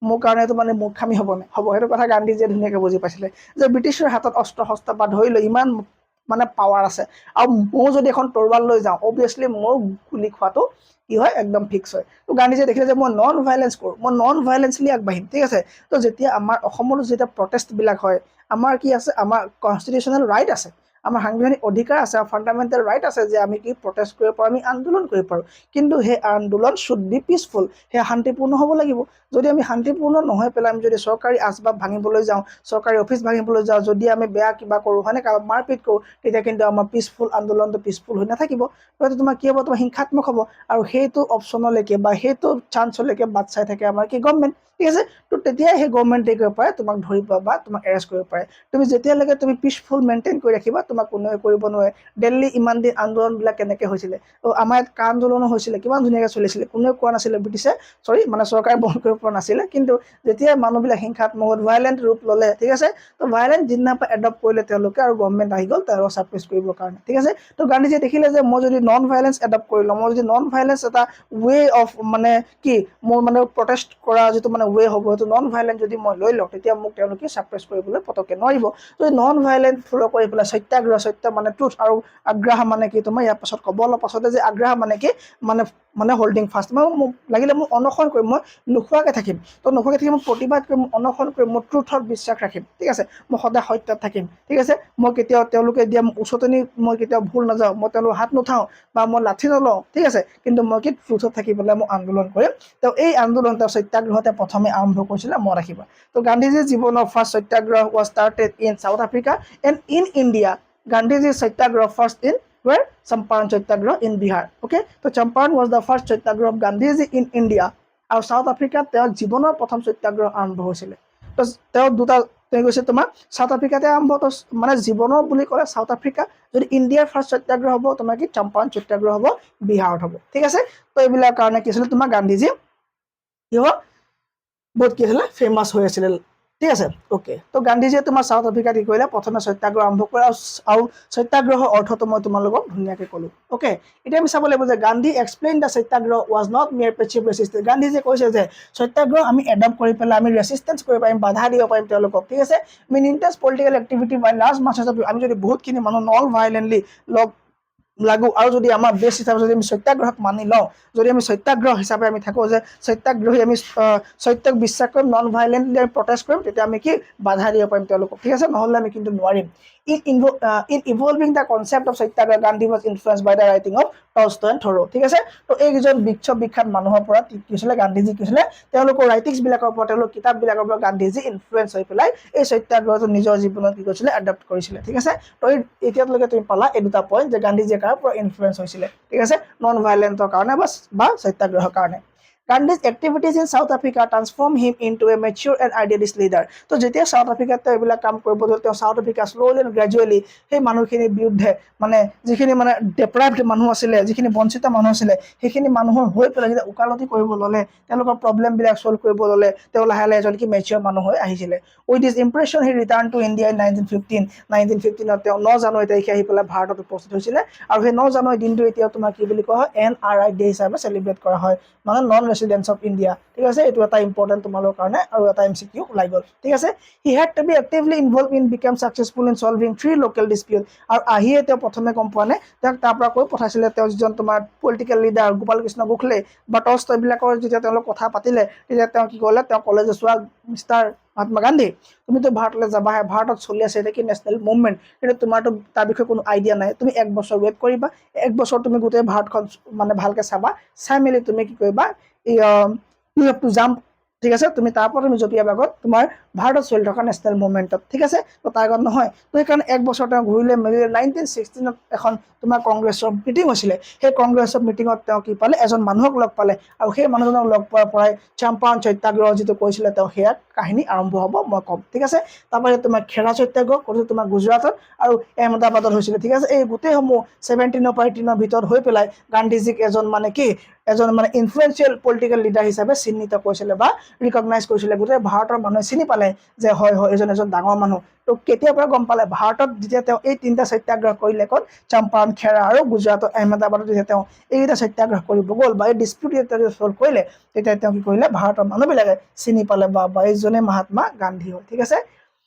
মোৰ কাৰণে এইটো মানে মূৰ্খামি হ'ব নে? হ'ব। সেইটো কথা গান্ধীজীয়ে ধুনীয়াকৈ বুজি পাইছিলে যে ব্ৰিটিছৰ হাতত অস্ত্ৰ শস্ত্ৰ পৰা ধৰি লৈ ইমান মানে পাৱাৰ আছে, আৰু ময়ো যদি এখন তৰোৱাল লৈ যাওঁ, অভিয়াছলি মোৰ গুলি খোৱাটো কি হয়, একদম ফিক্স হয়। তো গান্ধীজীয়ে দেখিলে যে মই নন ভাইলেঞ্চ কৰোঁ, মই নন ভাইলেঞ্চলি আগবাঢ়িম, ঠিক আছে। তো যেতিয়া আমাৰ অসমতো যেতিয়া প্ৰটেষ্টবিলাক হয়, আমাৰ কি আছে, আমাৰ কনষ্টিটিউশ্যনেল ৰাইট আছে, আমাৰ সাংবিধানিক অধিকাৰ আছে, ফাণ্ডামেণ্টেল ৰাইট আছে যে আমি কি প্ৰটেষ্ট কৰিব পাৰোঁ, আমি আন্দোলন কৰিব পাৰোঁ। কিন্তু সেই আন্দোলন শুড বি পিচফুল, সেয়া শান্তিপূৰ্ণ হ'ব লাগিব। যদি আমি শান্তিপূৰ্ণ নহয় পেলাই আমি যদি চৰকাৰী আচবাব ভাঙিবলৈ যাওঁ, চৰকাৰী অফিচ ভাঙিবলৈ যাওঁ, যদি আমি বেয়া কিবা কৰোঁ, হয়নে, কাৰোবাক মাৰপিট কৰোঁ, তেতিয়া কিন্তু আমাৰ পিচফুল আন্দোলনটো পিচফুল হৈ নাথাকিব। গতিকে তোমাৰ কি হ'ব, তোমাৰ হিংসাত্মক হ'ব। আৰু সেইটো অপশ্যনলৈকে বা সেইটো চান্সলৈকে বাট চাই থাকে আমাৰ কি গভৰ্ণমেণ্ট, ঠিক আছে। তো তেতিয়াই সেই গভৰ্ণমেণ্টে কৰিব পাৰে তোমাক ধৰিব বা তোমাক এৰেষ্ট কৰিব পাৰে। তুমি যেতিয়ালৈকে তুমি পিচফুল মেইনটেইন কৰি ৰাখিবা, তোমাক কোনোৱে কৰিব নোৱাৰে। দিল্লী ইমান দিন আন্দোলনবিলাক কেনেকৈ হৈছিলে, তো আমাৰ ইয়াত কা আন্দোলনো হৈছিলে, কিমান ধুনীয়াকৈ চলিছিলে, কোনেও কোৱা নাছিলে ব্ৰিটিছে, মানে চৰকাৰে বন্ধ কৰিব পৰা নাছিলে। কিন্তু যেতিয়া মানুহবিলাক হিংসাত্মক ভাইলেণ্ট ৰূপ ল'লে, ঠিক আছে, তো ভাইলেণ্ট যিদিনাৰ পৰা এডপ্ট কৰিলে তেওঁলোকে, আৰু গভৰ্ণমেণ্ট আহি গ'ল তেওঁলোকক ছাপ্ৰেছ কৰিবৰ কাৰণে, ঠিক আছে। তো গান্ধীজীয়ে দেখিলে যে মই যদি নন ভাইলেঞ্চ এডপ্ট কৰি লওঁ, মই যদি নন ভাইলেঞ্চ এটা ৱে অফ মানে কি মোৰ মানে প্ৰটেষ্ট কৰা যিটো মানে ৱে হ'ব, সেইটো নন ভাইলেঞ্চ যদি মই লৈ লওঁ, তেতিয়া মোক তেওঁলোকে ছাপ্ৰেছ কৰিবলৈ পটককৈ নোৱাৰিব। যদি নন ভাইলেঞ্চ ফ'ল' কৰি পেলাই সত্যাগ্ৰহ, সত্য মানে ট্ৰুথ, আৰু আগ্ৰাহ মানে কি, তোমাৰ ইয়াৰ পাছত ক'ব অলপ পাছতে যে আগ্ৰাহ মানে কি, মানে হোল্ডিং ফাষ্ট, মই লাগিলে মোক অনশন কৰিম, মই নোখোৱাকৈ থাকিম। তো নোখোৱাকৈ থাকি মই প্ৰতিবাদ কৰিম, অনশন কৰিম, মই ট্ৰুথত বিশ্বাস ৰাখিম, ঠিক আছে। মই সদায় সত্যত থাকিম, ঠিক আছে। মই কেতিয়াও তেওঁলোকে দিয়া উচতনি মই কেতিয়াও ভুল নাযাওঁ, মই তেওঁলোকৰ হাত নুঠাওঁ বা মই লাঠি নলওঁ, ঠিক আছে। কিন্তু মই কি ট্ৰুথত থাকি পেলাই মই আন্দোলন কৰিম। তো এই আন্দোলন তেওঁ সত্যাগ্ৰহতে প্ৰথমে আৰম্ভ কৰিছিলে, মনত ৰাখিবা। তো গান্ধীজীৰ জীৱনৰ first Satyagraha was started in South Africa and in India. গান্ধীজীৰ Satyagraha first in where Champaran Satyagraha in Bihar. Okay, so Champaran was the first Satyagraha of Gandhiji in India. আৰু সাউথ আফ্ৰিকাত তেওঁৰ জীৱনৰ প্ৰথম সত্যাগ্ৰহ আৰম্ভ হৈছিলে। তো তেওঁ দুটা তেওঁ কৈছে তোমাৰ সাউথ আফ্ৰিকাতে আৰম্ভ মানে জীৱনৰ বুলি ক'লে সাউথ আফ্ৰিকা, যদি ইণ্ডিয়াৰ ফাৰ্ষ্ট সত্যাগ্ৰহ হ'ব তোমাৰ কি চম্পাৰণ সত্যাগ্ৰহ হ'ব বিহাৰত হ'ব। ঠিক আছে, তো এইবিলাক কাৰণে কি হৈছিলে তোমাৰ গান্ধীজী কি হ'ব বহুত কি হৈছিলে ফেমাছ হৈ আছিলে। ঠিক আছে, ওকে। তো গান্ধীজীয়ে তোমাৰ সাউথ আফ্ৰিকাত কি কৰিলে প্ৰথমে সত্যাগ্ৰহ আৰম্ভ কৰে আৰু সত্যাগ্ৰহৰ অৰ্থটো মই তোমালোকক ধুনীয়াকৈ ক'লো। ওকে, এতিয়া আমি চাব লাগিব যে Gandhi explain the satyagraha was not মিয়াৰ পেচিভ ৰেচিষ্টেন্স। গান্ধীজীয়ে কৈছে যে সত্যাগ্ৰহ আমি এডপ্ট কৰি পেলাই আমি ৰেচিষ্টেন্স কৰিব পাৰিম, বাধা দিব পাৰিম তেওঁলোকক। ঠিক আছে, mean intense political activity by large masses of আমি যদি বহুতখিনি মানুহ নন ভাইলেণ্টলি লাগু আৰু যদি আমাৰ বেছ হিচাপে যদি আমি সত্যাগ্ৰহক মানি লওঁ, যদি আমি সত্যাগ্ৰহ হিচাপে আমি থাকোঁ যে সত্যাগ্ৰহী আমি সত্যক বিশ্বাস কৰিম, নন ভাইলেণ্টলি আমি প্ৰটেষ্ট কৰিম, তেতিয়া আমি কি বাধা দিব পাৰিম তেওঁলোকক। ঠিক আছে, নহ'লে আমি কিন্তু নোৱাৰিম। In evolving the concept of Satyagraha Gandhi was influence by the writing of Tolstoy and Thoreau. ঠিক আছে, তো এইকেইজন বিখ্যাত মানুহৰ পৰা কি হৈছিলে গান্ধীজী কি হৈছিলে তেওঁলোকৰ ৰাইটিংছবিলাকৰ পৰা তেওঁলোকৰ কিতাপবিলাকৰ পৰা গান্ধীজী ইনফ্লুৱেঞ্চ হৈ পেলাই এই সত্যাগ্ৰহটো নিজৰ জীৱনত কি কৰিছিলে এডপ্ট কৰিছিলে। ঠিক আছে, তো এতিয়ালৈকে তুমি পালা এই দুটা পইণ্ট যে গান্ধীজীয়ে কাৰ পৰা ইনফ্লুৱেঞ্চ হৈছিলে। ঠিক আছে, নন ভাইলেণ্টৰ কাৰণে বা সত্যাগ্ৰহৰ কাৰণে। Gandhi's activities in South Africa transformed him into a mature and idealist leader. তো যেতিয়া সাউথ আফ্ৰিকাত তেওঁ এইবিলাক কাম কৰিব ধৰিলে, তেওঁ south Africa slowly and gradually সেই মানুহখিনিৰ বিৰুদ্ধে মানে যিখিনি মানে ডেপ্ৰাইভড মানুহ আছিলে, যিখিনি বঞ্চিত মানুহ আছিলে, সেইখিনি মানুহৰ হৈ পেলাই যেতিয়া ওকালতি কৰিব ল'লে, তেওঁলোকৰ প্ৰব্লেমবিলাক ছল্ভ কৰিব ল'লে, তেওঁ লাহে লাহে এজন কি মেচিয়ৰ মানুহ হৈ আহিছিলে। With this impression he return to India in 1915 তেওঁ 9 জানুৱাৰী তাৰিখে আহি পেলাই ভাৰতত উপস্থিত হৈছিলে। আৰু সেই 9 জানুৱাৰী দিনটো এতিয়া তোমাৰ কি বুলি কোৱা হয় NRI ডে হিচাপে চেলিব্ৰেট কৰা হয়, মানে নন ৰেচিডেন্স অফ ইণ্ডিয়া। ঠিক আছে, এইটো এটা ইম্পৰ্টেণ্ট তোমালোকৰ কাৰণে আৰু এটা MCQ ওলাই গ'ল। ঠিক আছে, he had to be actively involve in become successful in solving 3 local dispute. আৰু আহিয়ে তেওঁ প্ৰথমে গম পোৱা নাই তেওঁক তাৰ পৰা কৈ পঠাইছিলে তেওঁ যিজন তোমাৰ পলিটিকেল লিডাৰ গোপাল কৃষ্ণ গোখলে বা টলষ্টয়বিলাকৰ যেতিয়া তেওঁলোক কথা পাতিলে, তেতিয়া তেওঁ কি ক'লে, তেওঁ ক'লে যে চোৱা মিষ্টাৰ মহাত্মা গান্ধী, তুমিতো ভাৰতলৈ যাবাহে, ভাৰতত চলি আছে এতিয়া কি নেশ্যনেল মুভমেণ্ট, কিন্তু তোমাৰতো তাৰ বিষয়ে কোনো আইডিয়া নাই। তুমি 1 বছৰ ৱেইট কৰিবা, 1 বছৰ তুমি গোটেই ভাৰতখন মানে ভালকৈ চাবা, চাই মেলি তুমি কি কৰিবা ইউ হেভ টু জাম্প। ঠিক আছে, তুমি তাৰ পৰা তুমি জঁপিয়াবা আগত তোমাৰ ভাৰতত চলি থকা নেশ্যনেল মুভমেণ্টত। ঠিক আছে, তো তাৰ আগত নহয়। তো সেইকাৰণে 1 বছৰ তেওঁ ঘূৰিলে মেলিলে 1916 এখন তোমাৰ কংগ্ৰেছৰ মিটিং হৈছিলে। সেই কংগ্ৰেছৰ মিটিঙত তেওঁ কি পালে, এজন মানুহক লগ পালে, আৰু সেই মানুহজনক লগ পোৱাৰ পৰাই চম্পাৰণ সত্যাগ্ৰহ যিটো কৈছিলে তেওঁ সেয়া কাহিনী আৰম্ভ হ'ব মই ক'ম। ঠিক আছে, তাৰপৰা তোমাৰ খেৰা সত্যাগ্ৰহ কৰিছিল তোমাৰ গুজৰাটত আৰু আহমেদাবাদত হৈছিলে। ঠিক আছে, এই গোটেইসমূহ 17 পৰা 18 ভিতৰত হৈ পেলাই গান্ধীজীক এজন মানে কি এজন মানে ইনফ্লুৱেঞ্চিয়েল পলিটিকেল লিডাৰ হিচাপে চিহ্নিত কৰিছিলে বা ৰিকগনাইজ কৰিছিলে। গোটেই ভাৰতৰ মানুহে চিনি পালে যে হয় হয় এজন ডাঙৰ মানুহ। তো কেতিয়াৰ পৰা গম পালে, ভাৰতত যেতিয়া তেওঁ এই 3টা সত্যাগ্ৰহ কৰিলে, ক'ত চম্পাৰণ, খেৰা আৰু গুজৰাটত আহমেদাবাদত যেতিয়া তেওঁ এইকেইটা সত্যাগ্ৰহ কৰিব গ'ল বা এই ডিছপিউট যেতিয়া ছল্ভ কৰিলে, তেতিয়া তেওঁ কি কৰিলে ভাৰতৰ মানুহবিলাকে চিনি পালে বা এইজনে মহাত্মা গান্ধী হয়। ঠিক আছে,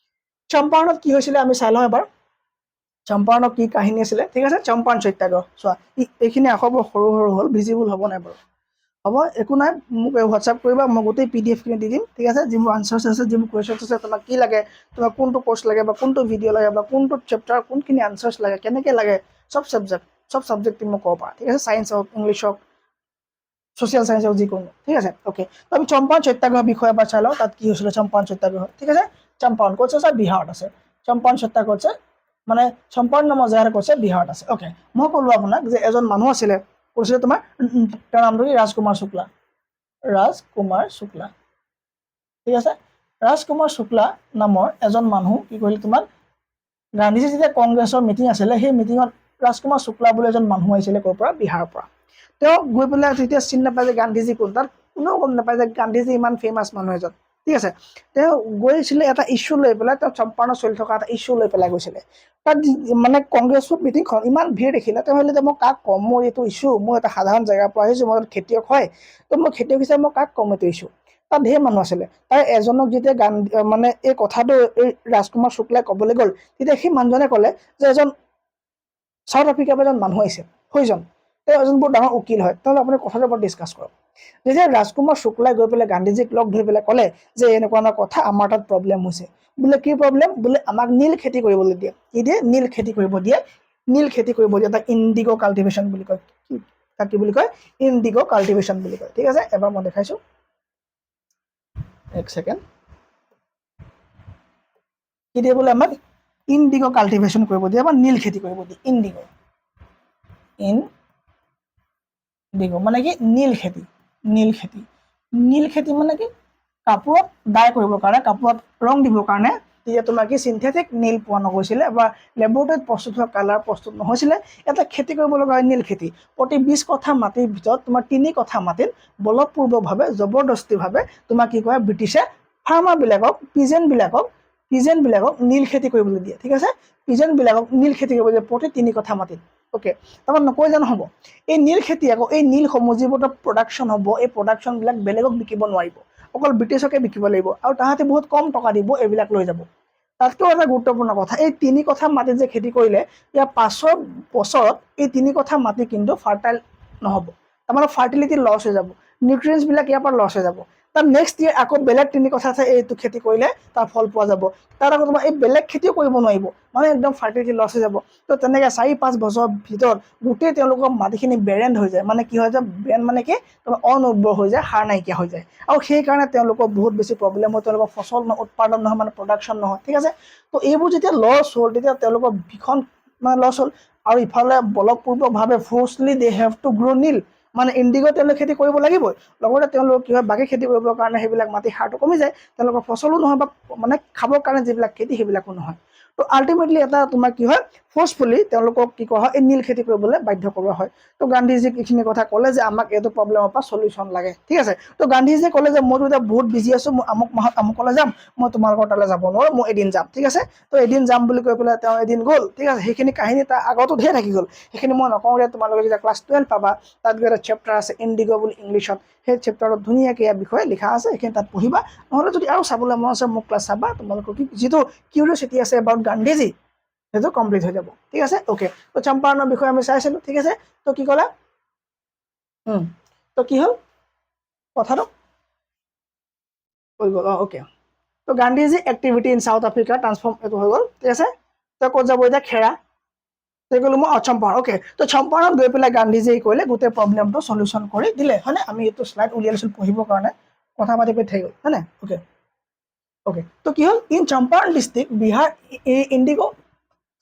চম্পাৰণত কি হৈছিলে আমি চাই লওঁ এবাৰ। চম্পাৰণত কি কাহিনী আছিলে। ঠিক আছে, চম্পাৰণ সত্যাগ্ৰহ চোৱা, এইখিনি আখৰবোৰ সৰু সৰু হ'ল, ভিজিবল হ'ব নাই বাৰু? হ'ব, একো নাই, মোক হোৱাটছআপ কৰিবা, মই গোটেই PDF খিনি দি দিম। ঠিক আছে, যিবোৰ আনচাৰ্ছ আছে, যিবোৰ কুৱেশ্যনছ আছে, তোমাক কি লাগে, তোমাক কোনটো কোৰ্চ লাগে বা কোনটো ভিডিঅ' লাগে বা কোনটো চেপ্টাৰ কোনখিনি আনচাৰ্ছ লাগে, কেনেকৈ লাগে, চব ছাবজেক্ট তুমি মোক ক'ব পাৰা। ঠিক আছে, ছায়েন্স হওক, ইংলিছ হওক, ছ'চিয়েল ছায়েন্স হওক, যিকোনো। ঠিক আছে, ওকে। তো আমি চম্পাৰণ সত্যাগ্ৰহৰ বিষয়ে এবাৰ চাই লওঁ, তাত কি হৈছিলে চম্পাৰণ সত্যাগ্ৰহ। ঠিক আছে, চম্পাৰণ ক'ত আছে, বিহাৰত আছে। চম্পাৰণ সত্যাগ্ৰহ আছে মানে চম্পাৰণ নামৰ জেগাত কৈছে বিহাৰত আছে। ওকে, মই ক'লো আপোনাক যে এজন মানুহ আছিলে, কৈছিলে তোমাৰ তেওঁৰ নামটো কি, ৰাজকুমাৰ শুক্লা। ৰাজকুমাৰ শুক্লা। ঠিক আছে, ৰাজকুমাৰ শুক্লা নামৰ এজন মানুহ কি কৰিলে তোমাৰ গান্ধীজী যেতিয়া কংগ্ৰেছৰ মিটিং আছিলে, সেই মিটিঙত ৰাজকুমাৰ শুক্লা বুলি এজন মানুহ আহিছিলে ক'ৰ পৰা, বিহাৰৰ পৰা। তেওঁ গৈ পেলাই তেতিয়া চিনি নাপায় যে গান্ধীজী কোন, তাত কোনেও গম নাপায় যে গান্ধীজী ইমান ফেমাছ মানুহ এজন। ঠিক আছে, তেওঁ গৈছিলে এটা ইছ্যু লৈ পেলাই, তেওঁ চম্পাৰণত চলি থকা এটা ইছ্যু লৈ পেলাই গৈছিলে। তাত মানে কংগ্ৰেছৰ মিটিংখন ইমান ভিৰ দেখিলে, তেওঁ ভাবিলে যে মই কাক ক'ম, মোৰ এইটো ইছ্যু, মই এটা সাধাৰণ জেগাৰ পৰা আহিছোঁ, মই খেতিয়ক হয়, তো মই খেতিয়ক হিচাপে মই কাক ক'ম এইটো ইছ্যু। তাত ঢেৰ মানুহ আছিলে, তাই এজনক যেতিয়া মানে এই কথাটো এই ৰাজকুমাৰ শুক্লাই ক'বলৈ গ'ল, তেতিয়া সেই মানুহজনে ক'লে যে এজন সাউথ আফ্ৰিকাৰ পৰা এজন মানুহ আহিছে, সেইজন তেওঁ এজন বৰ ডাঙৰ উকিল হয়, তেতিয়াহ'লে আপুনি কথাটোৰ ওপৰত ডিছকাছ কৰক। যেতিয়া ৰাজকুমাৰ শুক্লাই গৈ পেলাই গান্ধীজীক লগ ধৰি পেলাই ক'লে যে এনেকুৱা কথা, আমাৰ তাত প্ৰব্লেম হৈছে। বোলে কি প্ৰব্লেম, বোলে আমাক নীল খেতি কৰিবলৈ দিয়ে। কি দিয়ে, নীল খেতি কৰিব দিয়ে। নীল খেতি কৰিব দিয়ে, তাক ইণ্ডিগ' কাল্টিভেশ্যন বুলি কয়। তাক কি বুলি কয়, ইণ্ডিগ' কাল্টিভেশ্যন বুলি কয়। ঠিক আছে, এবাৰ মই দেখাইছোঁ, 1 ছেকেণ্ড। কি দিয়ে বোলে, আমাক ইণ্ডিগ' কাল্টিভেশ্যন কৰিব দিয়ে বা নীল খেতি কৰিব দিয়ে, ইণ্ডিগ'। ইণ্ডিগো মানে কি নীল খেতি নীল খেতি মানে কি কাপোৰত ডাই কৰিবৰ কাৰণে কাপোৰত ৰং দিবৰ কাৰণে তেতিয়া তোমাৰ কি চিন্থেটিক নীল পোৱা নগৈছিলে বা লেবৰেটৰীত প্ৰস্তুত হোৱা কালাৰ প্ৰস্তুত নহৈছিলে এটা খেতি কৰিব লগা হয় নীল খেতি প্ৰতি 20 কঠা মাটিৰ ভিতৰত তোমাৰ 3 কঠা মাটিত বলপূৰ্বকভাৱে জবৰদস্তিভাৱে তোমাৰ কি কয় ব্ৰিটিছে ফাৰ্মাৰবিলাকক পিজেণ্টবিলাকক নীল খেতি কৰিবলৈ দিয়ে ঠিক আছে পিজেণ্টবিলাকক নীল খেতি কৰিব দিয়ে প্ৰতি 3 কঠা মাটিত ওকে তাৰপৰা নকৈ জানো হ'ব এই নীল খেতি আকৌ এই নীলসমূহ যিবোৰ প্ৰডাকশ্যন হ'ব এই প্ৰডাকশ্যনবিলাক বেলেগক বিকিব নোৱাৰিব অকল ব্ৰিটিছকে বিকিব লাগিব আৰু তাহাঁতে বহুত কম টকা দিব এইবিলাক লৈ যাব তাতকৈ এটা গুৰুত্বপূৰ্ণ কথা এই 3 কঠা মাটিত যে খেতি কৰিলে ইয়াৰ 5 বছৰত এই 3 কঠা মাটি কিন্তু ফাৰ্টাইল নহ'ব তাৰমানে ফাৰ্টিলিটি লছ হৈ যাব নিউট্ৰিয়েণ্টছবিলাক ইয়াৰ পৰা লছ হৈ যাব তাৰ নেক্সট ইয়াৰ আকৌ বেলেগ 3 কঠা আছে এইটো খেতি কৰিলে তাৰ ফল পোৱা যাব তাৰ আকৌ তোমাৰ এই বেলেগ খেতিও কৰিব নোৱাৰিব মানে একদম ফাৰ্টিলিটি লছ হৈ যাব তো তেনেকৈ 4-5 বছৰৰ ভিতৰত গোটেই তেওঁলোকৰ মাটিখিনি বেৰেণ্ড হৈ যায় মানে কি হৈ যায় বেৰেণ্ড মানে কি তোমাৰ অনুৰ্বৰ হৈ যায় সাৰ নাইকিয়া হৈ যায় আৰু সেইকাৰণে তেওঁলোকৰ বহুত বেছি প্ৰব্লেম হয় তেওঁলোকৰ ফচল উৎপাদন নহয় মানে প্ৰডাকশ্যন নহয় ঠিক আছে তো এইবোৰ যেতিয়া লছ হ'ল তেতিয়া তেওঁলোকৰ ভীষণ মানে লছ হ'ল আৰু ইফালে বলপূৰ্বকভাৱে ফ'ৰ্চলি দে হেভ টু গ্ৰ' নীল মানে ইণ্ডিগো তেওঁলোকে খেতি কৰিব লাগিবই লগতে তেওঁলোক কি হয় বাকী খেতি কৰিবৰ কাৰণে সেইবিলাক মাটি সাৰটো কমি যায় তেওঁলোকৰ ফচলো নহয় বা মানে খাবৰ কাৰণে যিবিলাক খেতি সেইবিলাকো নহয় তো আল্টিমেটলি এটা তোমাৰ কি হয় ফ'ৰ্চফুলি তেওঁলোকক কি কৰা হয় এই নীল খেতি কৰিবলৈ বাধ্য কৰোৱা হয় তো গান্ধীজীক এইখিনি কথা ক'লে যে আমাক এইটো প্ৰব্লেমৰ পৰা সলিউশ্যন লাগে ঠিক আছে তো গান্ধীজীয়ে ক'লে যে মইতো এতিয়া বহুত বিজি আছোঁ মই আমুক মাহত আমুকলৈ যাম মই তোমালোকৰ তালৈ যাব নোৱাৰোঁ মই এদিন যাম ঠিক আছে তো এদিন যাম বুলি কৈ পেলাই তেওঁ এদিন গ'ল ঠিক আছে সেইখিনি কাহিনী তাৰ আগতো ধেৰ থাকি গ'ল সেইখিনি মই নকওঁ যে তোমালোকে যেতিয়া ক্লাছ 12 পাবা তাত গৈ এটা চেপ্টাৰ আছে ইণ্ডিগো বুলি ইংলিছত সেই চেপ্টাৰত ধুনীয়াকৈ ইয়াৰ বিষয়ে লিখা আছে সেইখিনি তাত পঢ়িবা নহ'লে যদি আৰু চাবলৈ মন আছে মোক ক্লাছ চাবা তোমালোকৰ কি যিটো কিউৰিয়চিটি আছে এবাউট গান্ধীজী সেইটো কমপ্লিট হৈ যাব ঠিক আছে ওকে তো চম্পাৰণৰ বিষয়ে আমি চাইছিলোঁ ঠিক আছে তো কি ক'লা তো কি হ'ল কথাটো হৈ গ'ল ওকে তো Gandhiji activity in South Africa transform এইটো হৈ গ'ল ঠিক আছে তো ক'ত যাব এতিয়া খেৰা সেই গ'লো মই চম্পাৰণ ওকে তো চম্পাৰণত গৈ পেলাই গান্ধীজীয়ে কৰিলে গোটেই প্ৰব্লেমটো সলিউশ্যন কৰি দিলে হয়নে আমি এইটো শ্লাইড উলিয়াই লৈছিলোঁ পঢ়িবৰ কাৰণে কথা পাতি পাতি থাকি গ'ল হয়নে ওকে তো কি হ'ল in Champaran district Bihar IndiGo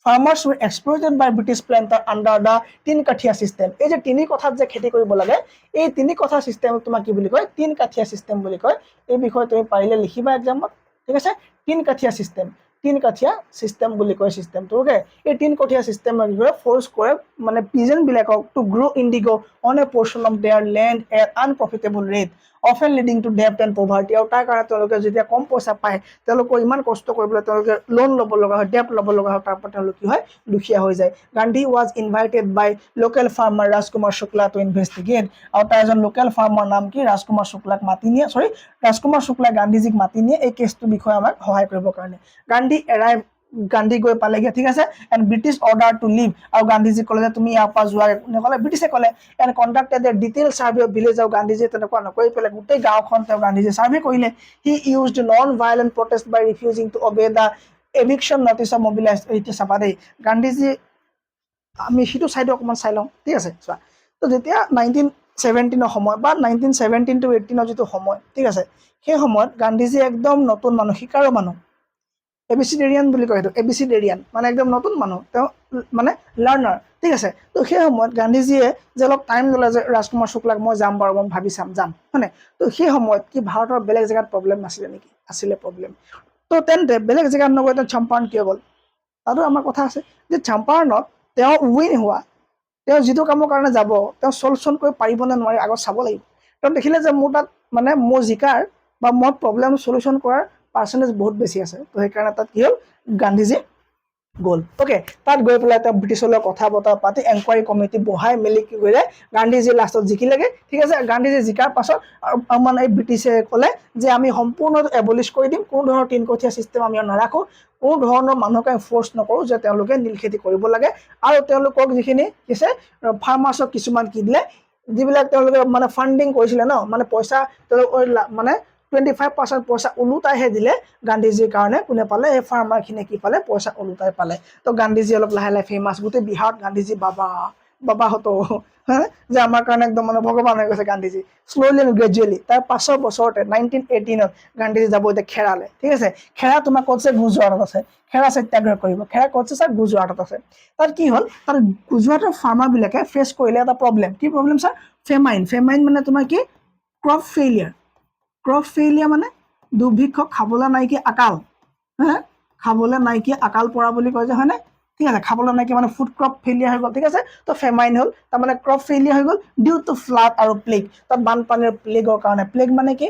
farmers were exploited by British planter under the 3 Kathia system এই যে 3 কথাত যে খেতি কৰিব লাগে এই 3 কথা সিস্টেম তোমাক কি বুলি কয় 3 কাঠিয়া সিস্টেম বুলি কয় এই বিষয়ে তুমি পাৰিলে লিখিবা এক্সামত ঠিক আছে 3 কাঠিয়া সিস্টেম 3 কাঠিয়া সিস্টেম বুলি কয় সিস্টেমটো ওকে এই 3 কাঠিয়া সিস্টেম কি কৰে ফোৰ্স কৰে মানে পিজন বিলাকক to grow indigo on a portion of their land at unprofitable rate often leading to debt and poverty আৰু তাৰ কাৰণে তেওঁলোকে যেতিয়া কম পইচা পায় তেওঁলোকৰ ইমান কষ্ট কৰিবলৈ তেওঁলোকে লোন ল'ব লগা হয় ডেপ ল'ব লগা হয় তাৰ পৰা তেওঁলোক কি হয় দুখীয়া হৈ যায় Gandhi was invited by local farmer Rajkumar Shukla to investigate আৰু তাৰ এজন লোকেল ফাৰ্মাৰ নাম কি ৰাজকুমাৰ শুক্লাক মাতি নিয়ে ৰাজকুমাৰ শুক্লা গান্ধীজীক মাতি নিয়ে এই কেছটোৰ বিষয়ে আমাক সহায় কৰিবৰ কাৰণে গান্ধী এৰাইভ গান্ধী গৈ পালেগে ঠিক আছে and British order to leave আৰু গান্ধীজী ক'লে যে তুমি ইয়াৰ পৰা যোৱা কোনে ক'লে ব্ৰিটিছে ক'লে and conducted A detail survey of village আৰু গান্ধীজীয়ে তেনেকুৱা নকৰি পেলাই গোটেই গাঁওখন তেওঁ গান্ধীজীয়ে ছাৰ্ভে কৰিলে he used non violent protest by refusing to obey the eviction notice of mobilise এইটো চাবা দেই গান্ধীজী আমি সিটো ছাইডে অকণমান চাই লওঁ ঠিক আছে চোৱা তো যেতিয়া 1917 সময় বা 1917 to 18 যিটো সময় ঠিক আছে সেই সময়ত গান্ধীজী একদম নতুন মানুহ শিকাৰৰ মানুহ এবিচিডেৰিয়ান বুলি কয় এইটো এবিচিডেৰিয়ান মানে একদম নতুন মানুহ তেওঁ মানে লাৰ্ণাৰ ঠিক আছে তো সেই সময়ত গান্ধীজীয়ে যে অলপ টাইম ল'লে যে ৰাজকুমাৰ শুক্লাক মই যাম বাৰু মই ভাবি চাম যাম হয়নে তো সেই সময়ত কি ভাৰতৰ বেলেগ জেগাত প্ৰব্লেম নাছিলে নেকি আছিলে প্ৰব্লেম তো তেন্তে বেলেগ জেগাত নগৈ তেওঁ চম্পাৰণ কিয় গ'ল তাতো আমাৰ কথা আছে যে চম্পাৰণত তেওঁ উইন হোৱা তেওঁ যিটো কামৰ কাৰণে যাব তেওঁ সলিউশ্যন কৰি পাৰিবনে নোৱাৰি আগত চাব লাগিব তেওঁ দেখিলে যে মোৰ তাত মানে মোৰ জিকাৰ বা মই প্ৰব্লেম সলিউশ্যন কৰাৰ পাৰ্চেণ্টেজ বহুত বেছি আছে তো সেইকাৰণে তাত কি হ'ল গান্ধীজী গ'ল ওকে তাত গৈ পেলাই তেওঁ ব্ৰিটিছৰ লগত কথা বতৰা পাতি এনকুৱাৰী কমিটি বহাই মেলি কি কৰিলে গান্ধীজী লাষ্টত জিকিলেগে ঠিক আছে গান্ধীজী জিকাৰ পাছত মানে এই ব্ৰিটিছে ক'লে যে আমি সম্পূৰ্ণ এবলিছ কৰি দিম কোনো ধৰণৰ 3 কঠীয়া ছিষ্টেম আমি নাৰাখোঁ কোনো ধৰণৰ মানুহক আমি ফ'ৰ্চ নকৰোঁ যে তেওঁলোকে নীল খেতি কৰিব লাগে আৰু তেওঁলোকক যিখিনি কিছে ফাৰ্মাৰ্ছক কিছুমান কি দিলে যিবিলাক তেওঁলোকে মানে ফাণ্ডিং কৰিছিলে ন মানে পইচা তেওঁলোকৰ মানে 25% পইচা ওলোটাইহে দিলে গান্ধীজীৰ কাৰণে কোনে পালে এই ফাৰ্মাৰখিনিয়ে কি পালে পইচা ওলোটাই পালে তো গান্ধীজী অলপ লাহে লাহে ফেমাছ গোটেই বিহাৰত গান্ধীজী বাবা বাবাহঁতো যে আমাৰ কাৰণে একদম মানে ভগৱান হৈ গৈছে গান্ধীজী শ্ল'লি এণ্ড গ্ৰেজুৱেলি তাৰ 5 বছৰতে 1918 গান্ধীজী যাব এতিয়া খেৰালে ঠিক আছে খেৰা তোমাৰ ক'ত আছে গুজৰাটত আছে খেৰা সত্যাগ্ৰহ কৰিব খেৰা ক'ত আছে ছাৰ গুজৰাটত আছে তাত কি হ'ল তাত গুজৰাটৰ ফাৰ্মাৰবিলাকে ফেচ কৰিলে এটা প্ৰব্লেম কি প্ৰব্লেম ছাৰ ফেমাইন মানে তোমাৰ কি ক্ৰপ ফেইলিয়াৰ মানে দুৰ্ভিক্ষ খাবলৈ নাইকিয়া আকাল খাবলৈ নাইকিয়া আকাল পৰা বুলি কয় যে হয়নে ঠিক আছে খাবলৈ নাইকিয়া মানে ফুড ক্ৰপ ফেইলিয়াৰ হৈ গ'ল ঠিক আছে তো ফেমাইন হ'ল তাৰমানে ক্ৰপ ফেইলিয়াৰ হৈ গ'ল ডিউ টু ফ্লাড আৰু প্লেগ তাত বানপানীৰ প্লেগৰ কাৰণে প্লেগ মানে কি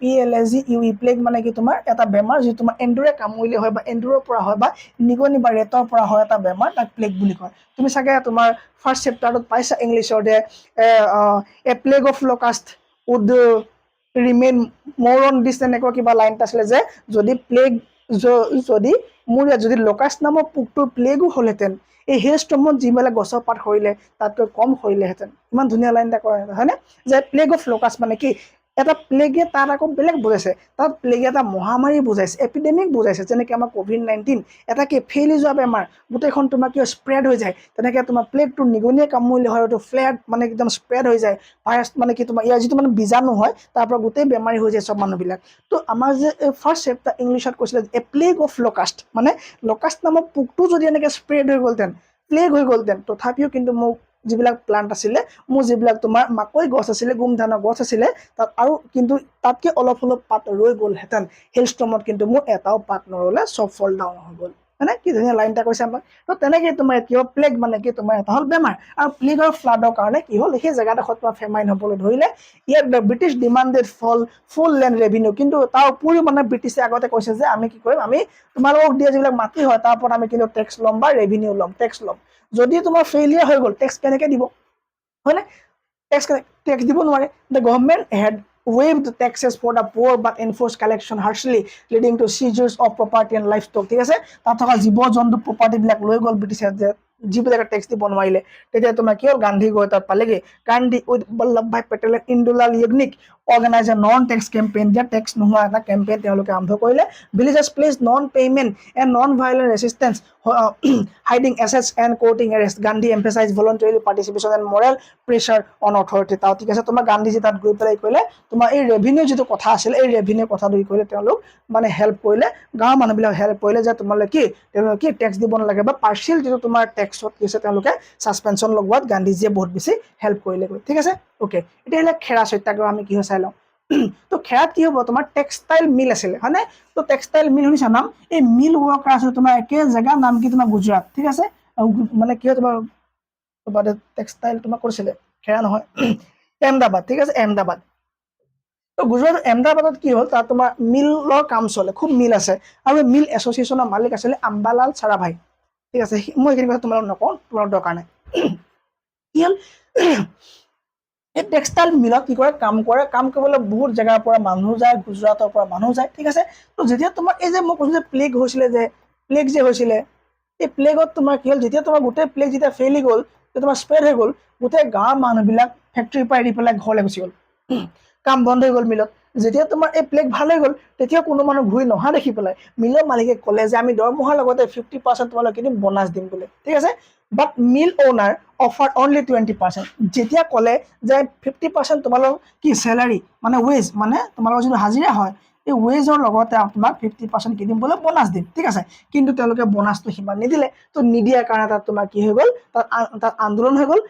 PLAGUE প্লেগ মানে কি তোমাৰ এটা বেমাৰ যিটো তোমাৰ এন্দুৰে কামুৰিলে হয় বা এন্দুৰৰ পৰা হয় বা নিগনি বা ৰেটৰ পৰা হয় এটা বেমাৰ তাক প্লেগ বুলি কয় তুমি চাগে তোমাৰ ফাৰ্ষ্ট চেপ্টাৰটোত পাইছা ইংলিছৰ যে a plague of locust would remain more on this তেনেকুৱা কিবা লাইন আছিলে যে যদি প্লেগ যদি মোৰ ইয়াত যদি লকাষ্ট নামৰ পোকটোৰ প্লেগো হ'লহেঁতেন এই হেল ষ্টৰ্মত যিবিলাক গছৰ পাত সৰিলে তাতকৈ কম সৰিলেহেঁতেন ইমান ধুনীয়া লাইন এটা কৰা হয়নে যে প্লেগ অফ লকাষ্ট মানে কি এটা প্লেগে তাত আকৌ বেলেগ বুজাইছে তাত প্লেগে এটা মহামাৰী বুজাইছে এপিডেমিক বুজাইছে যেনেকৈ আমাৰ COVID-19 এটা কি ফেইলি যোৱা বেমাৰ গোটেইখন তোমাৰ কিয় স্প্ৰেড হৈ যায় তেনেকৈ তোমাৰ প্লেগটো নিগনিয়ে কামুৰিলে হয় এইটো ফ্লেড মানে একদম স্প্ৰেড হৈ যায় ভাইৰাছ মানে কি তোমাৰ ইয়াৰ যিটো মানে বীজাণু হয় তাৰ পৰা গোটেই বেমাৰী হৈ যায় চব মানুহবিলাক তো আমাৰ যে ফাৰ্ষ্ট চেপ্টাৰ ইংলিছত কৈছিলে এ প্লেগ অফ লকাষ্ট মানে লকাষ্ট নামৰ পোকটো যদি এনেকৈ স্প্ৰেড হৈ গ'লহেঁতেন প্লেগ হৈ গ'লহেঁতেন তথাপিও কিন্তু মোক যিবিলাক প্লান্ট আছিলে মোৰ যিবিলাক তোমাৰ মাকৈ গছ আছিলে গোমধানৰ গছ আছিলে তাত আৰু কিন্তু তাতকৈ অলপ পাত ৰৈ গ'লহেঁতেন হেল ষ্টৰ্মত কিন্তু মোৰ এটাও পাত নৰলে চব ফল ডাউন হৈ গ'ল মানে কি ধুনীয়া লাইন এটা কৈছে আমাক তো তেনেকৈ তোমাৰ কিয় প্লেগ মানে কি তোমাৰ এটা হ'ল বেমাৰ আৰু প্লেগ আৰু ফ্লাডৰ কাৰণে কি হ'ল সেই জেগাডোখৰত তোমাৰ ফেমাইন হ'বলৈ ধৰিলে ইয়াত ব্ৰিটিছ ডিমাণ্ডেড ফুল লেণ্ড ৰেভিনিউ কিন্তু তাৰ উপৰিও মানে ব্ৰিটিছে আগতে কৈছে যে আমি কি কৰিম আমি তোমালোকক দিয়া যিবিলাক মাটি হয় তাৰ ওপৰত আমি কিন্তু টেক্স ল'ম বা ৰেভিনিউ ল'ম টেক্স ল'ম যদি তোমাৰ ফেইলিয়াৰ হৈ গ'ল টেক্স কেনেকৈ দিব হয়নে টেক্স দিব নোৱাৰে the government head waived taxes for the poor but enforced collection harshly leading to seizures of property and livestock ঠিক আছে তাত থকা জীৱ জন্তু প্ৰপাৰ্টিবিলাক লৈ গ'ল ব্ৰিটিছে যে যিবিলাকে টেক্স দিব নোৱাৰিলে তেতিয়া তোমাৰ কি হ'ল গান্ধী গৈ তাত পালেগৈ Gandhi with Vallabhbhai Patel Indulal Yagnik organise a non tax campaign যে টেক্স নোহোৱা এটা কেম্পেইন তেওঁলোকে আৰম্ভ কৰিলে villagers pledge non payment and non violent resistance hiding assets and courting arrest Gandhi emphasise voluntary participation and moral pressure on authority তাও ঠিক আছে তোমাৰ গান্ধীজী তাত গৈ পেলাই কৰিলে তোমাৰ এই ৰেভিনিউ যিটো কথা আছিলে এই ৰেভিনিউ কথাটো কৰিলে তেওঁলোক মানে হেল্প কৰিলে গাঁৱৰ মানুহবিলাক হেল্প কৰিলে যে তোমালোকে কি টেক্স দিব নালাগে বা পাৰ্চিয়েল যিটো তোমাৰ টেক্সত কি আছে তেওঁলোকে ছাছপেনশ্যন লগোৱাত গান্ধীজীয়ে বহুত বেছি হেল্প কৰিলেগৈ ঠিক আছে অ'কে এতিয়া আহিলে খেৰা সত্যাগ্ৰহ আমি কি হয় চাই লওঁ তো খেৰাত কি হ'ব তোমাৰ টেক্সটাইল মিল আছিলে হয়নে তো টেক্সটাইল মিল শুনিছা নাম এই মিল ৱৰ্কাৰ আছে তোমাৰ একে জেগাৰ নাম কি তোমাৰ গুজৰাট ঠিক আছে মানে কি হয় তোমাৰ টেক্সটাইল তোমাক কৰিছিলে খেৰা নহয় আহমেদাবাদ ঠিক আছে আহমেদাবাদ তো গুজৰাট আহমেদাবাদত কি হ'ল তাত তোমাৰ মিলৰ কাম চলে খুব মিল আছে আৰু মিল এছ'চিয়েশ্যনৰ মালিক আছিলে আম্বালাল চাৰাভাই ঠিক আছে মই এইখিনি কথা তোমালোক নকওঁ তোমাৰ দৰকাৰ নাই কি হ'ল এই টেক্সটাইল মিলত কি কৰে কাম কৰিবলৈ বহুত জেগাৰ পৰা মানুহ যায় গুজৰাটৰ পৰা মানুহ যায় ঠিক আছে তো যেতিয়া তোমাৰ এই যে মই কৈছোঁ যে প্লেগ হৈছিলে যে প্লেগ যে হৈছিলে এই প্লেগত তোমাৰ কি হ'ল যেতিয়া তোমাৰ গোটেই প্লেগ যেতিয়া ফেইলি গ'ল তেতিয়া তোমাৰ স্প্ৰেড হৈ গ'ল গোটেই গাঁৱৰ মানুহবিলাক ফেক্টৰীৰ পৰা এৰি পেলাই ঘৰলৈ গুচি গ'ল কাম বন্ধ হৈ গ'ল মিলত যেতিয়া তোমাৰ এই প্লেগ ভাল হৈ গ'ল তেতিয়া কোনো মানুহ ঘূৰি নহা দেখি পেলাই মিলৰ মালিকে ক'লে যে আমি দৰমহাৰ লগতে 50% তোমালোকে দিম বনাছ দিম বোলে ঠিক আছে বাট মিল অ'নাৰ অফাৰ অনলি 20% যেতিয়া ক'লে যে 50% তোমালোক কি চেলাৰী মানে ৱেজ মানে তোমালোকৰ যিটো হাজিৰা হয় এই ৱেজৰ লগতে তোমাক 50% কি দিম বোলে বনাছ দিম ঠিক আছে কিন্তু তেওঁলোকে বনাছটো সিমান নিদিলে তো নিদিয়াৰ কাৰণে তাত তোমাৰ কি হৈ গ'ল তাত আন্দোলন হৈ গ'ল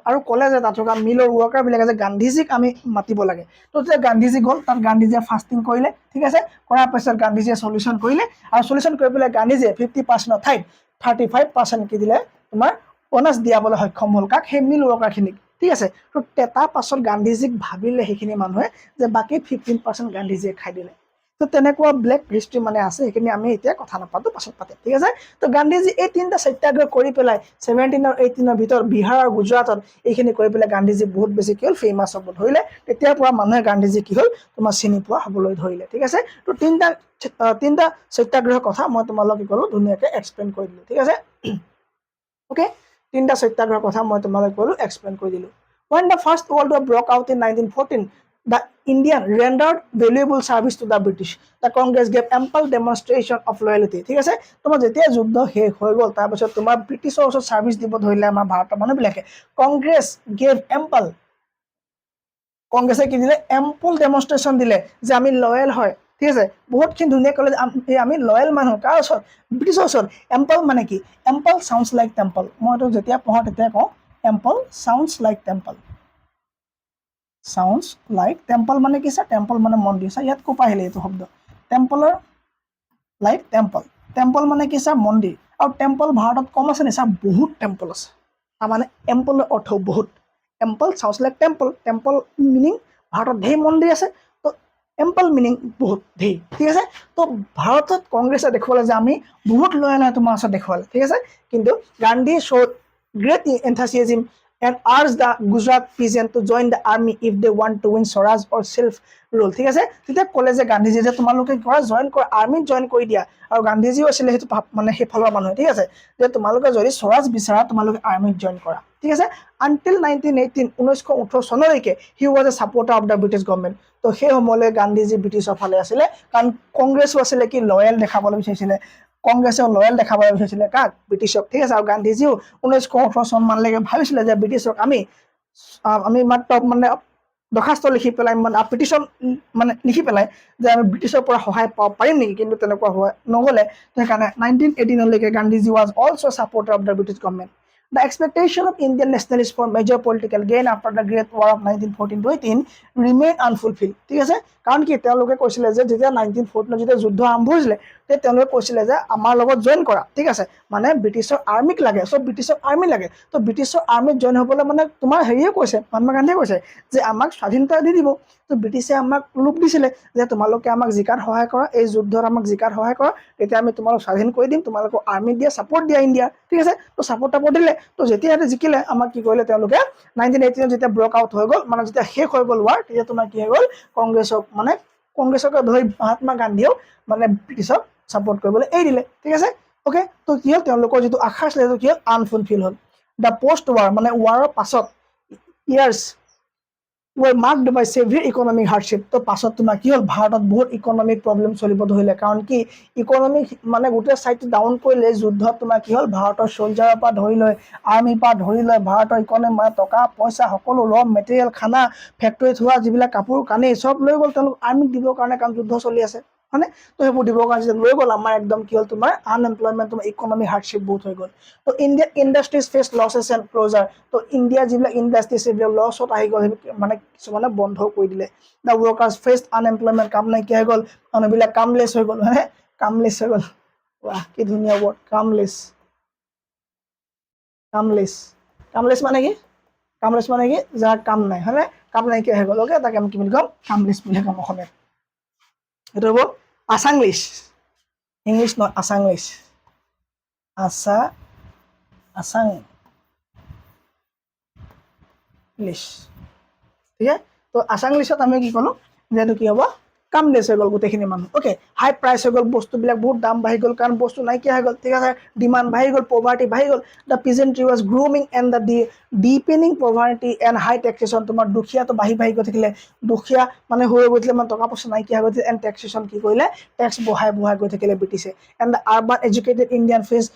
আৰু ক'লে যে তাত থকা মিলৰ ৱৰ্কাৰবিলাকে যে গান্ধীজীক আমি মাতিব লাগে তো তেতিয়া গান্ধীজী গ'ল তাত গান্ধীজীয়ে ফাষ্টিং কৰিলে ঠিক আছে কৰাৰ পাছত গান্ধীজীয়ে চলিউশ্যন কৰিলে আৰু চলিউশ্যন কৰি পেলাই গান্ধীজীয়ে 50% ঠাইত 35% কি দিলে তোমাৰ বনাছ দিয়াবলৈ সক্ষম হ'ল কাক সেই মিল ৱৰ্কাৰখিনিক ঠিক আছে তো তাৰ পাছত গান্ধীজীক ভাবিলে সেইখিনি মানুহে যে বাকী 15% গান্ধীজীয়ে খাই দিলে তো তেনেকুৱা ব্লেক হিষ্ট্ৰী মানে আছে সেইখিনি আমি এতিয়া কথা নাপাতো পাছত পাতিম ঠিক আছে তো গান্ধীজী এই তিনিটা সত্যাগ্ৰহ কৰি পেলাই 17 আৰু 18ৰ ভিতৰত বিহাৰ আৰু গুজৰাটত এইখিনি কৰি পেলাই গান্ধীজী বহুত বেছি কি হ'ল ফেমাছ হ'ব ধৰিলে তেতিয়াৰ পৰা মানুহে গান্ধীজী কি হ'ল তোমাৰ চিনি পোৱা হ'বলৈ ধৰিলে ঠিক আছে তো তিনিটা সত্যাগ্ৰহৰ কথা মই তোমালোক কি ক'লো ধুনীয়াকৈ এক্সপ্লেইন কৰি দিলোঁ ঠিক আছে ওকে তিনিটা সত্যাগ্ৰহৰ কথা মই তোমালোক ক'লো এক্সপ্লেইন কৰি দিলোঁ When the First World War broke out in 1914, The Indian rendered valuable service to the British. The Congress gave ample demonstration of loyalty. ঠিক আছে, তোমাৰ যেতিয়া যুদ্ধ শেষ হৈ গ'ল তাৰপিছত তোমাৰ ব্ৰিটিছৰ ওচৰত ছাৰ্ভিচ দিব ধৰিলে আমাৰ ভাৰতৰ মানুহবিলাকে, কংগ্ৰেছ গেভ এম্পল, কংগ্ৰেছে কি দিলে, এম্পল ডেমনষ্ট্ৰেশ্যন দিলে যে আমি লয়েল হয়। ঠিক আছে, বহুতখিনি ধুনীয়া ক'লে যে আমি লয়েল মানুহ কাৰ ওচৰত, ব্ৰিটিছৰ ওচৰত। এম্পল মানে কি, এম্পল চাউণ্ডছ লাইক টেম্পল, মইতো যেতিয়া পঢ়োঁ তেতিয়া কওঁ ample sounds like temple, sounds like temple মানে কি ছাৰ, টেম্পল মানে মন্দিৰ। ছাৰ ইয়াত ক'ৰ পৰা আহিলে এইটো শব্দ, টেম্পলৰ লাইক টেম্পল, টেম্পল মানে কি ছাৰ, মন্দিৰ। আৰু টেম্পল ভাৰতত কম আছে নি ছাৰ, বহুত টেম্পল আছে। তাৰমানে এম্পলৰ অৰ্থ বহুত, ample sounds like temple, temple meaning ভাৰতত ঢেৰ মন্দিৰ আছে, তো এম্পল মিনিং বহুত ঢেৰ। ঠিক আছে, তো ভাৰতত কংগ্ৰেছে দেখুৱালে যে আমি বহুত লয়েল হয় তোমাৰ ওচৰত দেখুৱালে। ঠিক আছে, কিন্তু Gandhi showed great enthusiasm and urge the Gujarat peasant to join the army if they want to win Swaraj or self rule. ঠিক আছে, তেতিয়া ক'লে যে গান্ধীজী যে তোমালোকে কৰা জইন কৰা, আৰ্মিত জইন কৰি দিয়া। আৰু গান্ধীজীও আছিলে সেইটো মানে সেইফালৰ মানুহে। ঠিক আছে, যে তোমালোকে যদি স্বৰাজ বিচাৰা তোমালোকে আৰ্মিত জইন কৰা। ঠিক আছে, আনটিল 1918 চনলৈকে he was a supporter of the British government. তো সেই সময়লৈ গান্ধীজী ব্ৰিটিছৰ ফালে আছিলে, কাৰণ কংগ্ৰেছো আছিলে কি লয়েল দেখাবলৈ বিচাৰিছিলে, কংগ্ৰেছেও লয়েল দেখাবলৈ বিচাৰিছিলে কাক, ব্ৰিটিছক। ঠিক আছে, আৰু গান্ধীজীও 1918 চন মানলৈকে ভাবিছিলে যে ব্ৰিটিছক আমি মাত্ৰ মানে দৰখাস্ত লিখি পেলাই মানে পিটিশ্যন মানে লিখি পেলাই যে আমি ব্ৰিটিছৰ পৰা সহায় পাব পাৰিম নেকি, কিন্তু তেনেকুৱা হোৱা নগ'লে। সেইকাৰণে 1918লৈকে Gandhiji was also' supporter of the British government. The expectation of Indian nationalists for major political gain after the Great War of 1914-18 remained unfulfilled. ঠিক আছে, কাৰণ কি তেওঁলোকে কৈছিলে যে যেতিয়া 1914 যেতিয়া যুদ্ধ আৰম্ভ হৈছিলে তেতিয়া তেওঁলোকে কৈছিলে যে আমাৰ লগত জইন কৰা। ঠিক আছে, মানে ব্ৰিটিছৰ আৰ্মিক লাগে, চব ব্ৰিটিছৰ আৰ্মি লাগে। তো ব্ৰিটিছৰ আৰ্মিত জইন হ'বলৈ মানে তোমাৰ হেৰিয়ে কৈছে, মহাত্মা গান্ধীয়ে কৈছে যে আমাক স্বাধীনতা দি দিব। তো ব্ৰিটিছে আমাক লোভ দিছিলে যে তোমালোকে আমাক জিকাত সহায় কৰা, এই যুদ্ধত আমাক জিকাত সহায় কৰা, তেতিয়া আমি তোমালোক স্বাধীন কৰি দিম, তোমালোকক আৰ্মি দিয়া, ছাপৰ্ট দিয়া ইণ্ডিয়া। ঠিক আছে, তো ছাপৰ্ট দিলে। তো যেতিয়া সিহঁতে জিকিলে আমাক কি কৰিলে তেওঁলোকে, 1918 যেতিয়া ব্ৰক আউট হৈ গ'ল, মানে যেতিয়া শেষ হৈ গ'ল ৱাৰ, তেতিয়া তোমাৰ কি হৈ গ'ল, কংগ্ৰেছকে ধৰি মহাত্মা গান্ধীয়েও মানে ব্ৰিটিছক ছাপৰ্ট কৰিবলৈ এৰি দিলে। ঠিক আছে, অ'কে, তো কি হ'ল, তেওঁলোকৰ যিটো আশা আছিলে সেইটো কি হ'ল, আনফুলফিল হ'ল। দ্য পষ্ট ৱাৰ মানে ৱাৰৰ পাছত years were marked by severe economic hardship. তো পাছত তোমাৰ কি হ'ল, ভাৰতত বহুত ইকনমিক প্ৰব্লেম চলিব ধৰিলে, কাৰণ কি ইকনমিক মানে গোটেই চাইডটো ডাউন কৰিলে। যুদ্ধত তোমাৰ কি হ'ল, ভাৰতৰ চলজাৰৰ পৰা ধৰি লৈ আৰ্মিৰ পৰা ধৰি লৈ ভাৰতৰ ইকনমি মানে টকা পইচা সকলো ৰ মেটেৰিয়েল খানা ফেক্টৰীত হোৱা যিবিলাক কাপোৰ কানি চব লৈ গ'ল তেওঁলোক আৰ্মিক দিবৰ কাৰণে, কাৰণ যুদ্ধ চলি আছে হয়নে। তো সেইবোৰ দিবৰ কাৰণে যেতিয়া লৈ গ'ল, আমাৰ একদম কি হ'ল তোমাৰ আনএমপ্লয়মেণ্ট, তোমাৰ ইকনমিক হাৰ্ডশ্বিপ বহুত হৈ গ'ল। তো Indian industries face লছেছ and closure. তো ইণ্ডিয়াৰ যিবিলাক ইণ্ডাষ্ট্ৰিজ সেইবিলাক লছত আহি গ'ল, মানে কিছুমানে বন্ধ কৰি দিলে। দ্য ৱৰ্কাৰ্ছ ফেচ আনএমপ্লয়মেণ্ট, কাম নাইকিয়া হৈ গ'ল, মানুহবিলাক কামলেছ হৈ গ'ল, হয়নে, কামলেছ হৈ গ'ল। ৱাহ কি ধুনীয়া ৱৰ্ড, কামলেছ। কামলেছ, কামলেছ মানে কি, কামলেছ মানে কি, যাৰ কাম নাই, হয়নে, কাম নাইকিয়া হৈ গ'ল। অ'কে, তাকে আমি কি বুলি ক'ম, কামলেছ বুলি ক'ম অসমীয়াত। সেইটো হ'ব আছাংলিছ, ইংলিছ নহয় আছাংলিছ, আছাংলিছ। ঠিক আছে, তো আছাংলিছত আমি কি ক'লো যে এইটো কি হ'ব, কামলেছ হৈ গ'ল গোটেইখিনি মানুহ। অ'কে, হাই প্ৰাইচ হৈ গ'ল, বস্তুবিলাক বহুত দাম বাঢ়ি গ'ল, কাৰণ বস্তু নাইকিয়া হৈ গ'ল। ঠিক আছে, ডিমাণ্ড বাঢ়ি গ'ল, পভাৰ্টি বাঢ়ি গ'ল। The peasantry was groaning and the deepening poverty and high taxation. তোমাৰ দুখীয়াটো বাঢ়ি গৈ থাকিলে, দুখীয়া মানে হৈ গৈছিলে, মানে টকা পইচা নাইকিয়া হৈ গৈছিলে। এণ্ড টেক্সেশ্যন কি কৰিলে, টেক্স বঢ়াই গৈ থাকিলে ব্ৰিটিছে। And the urban educated Indian face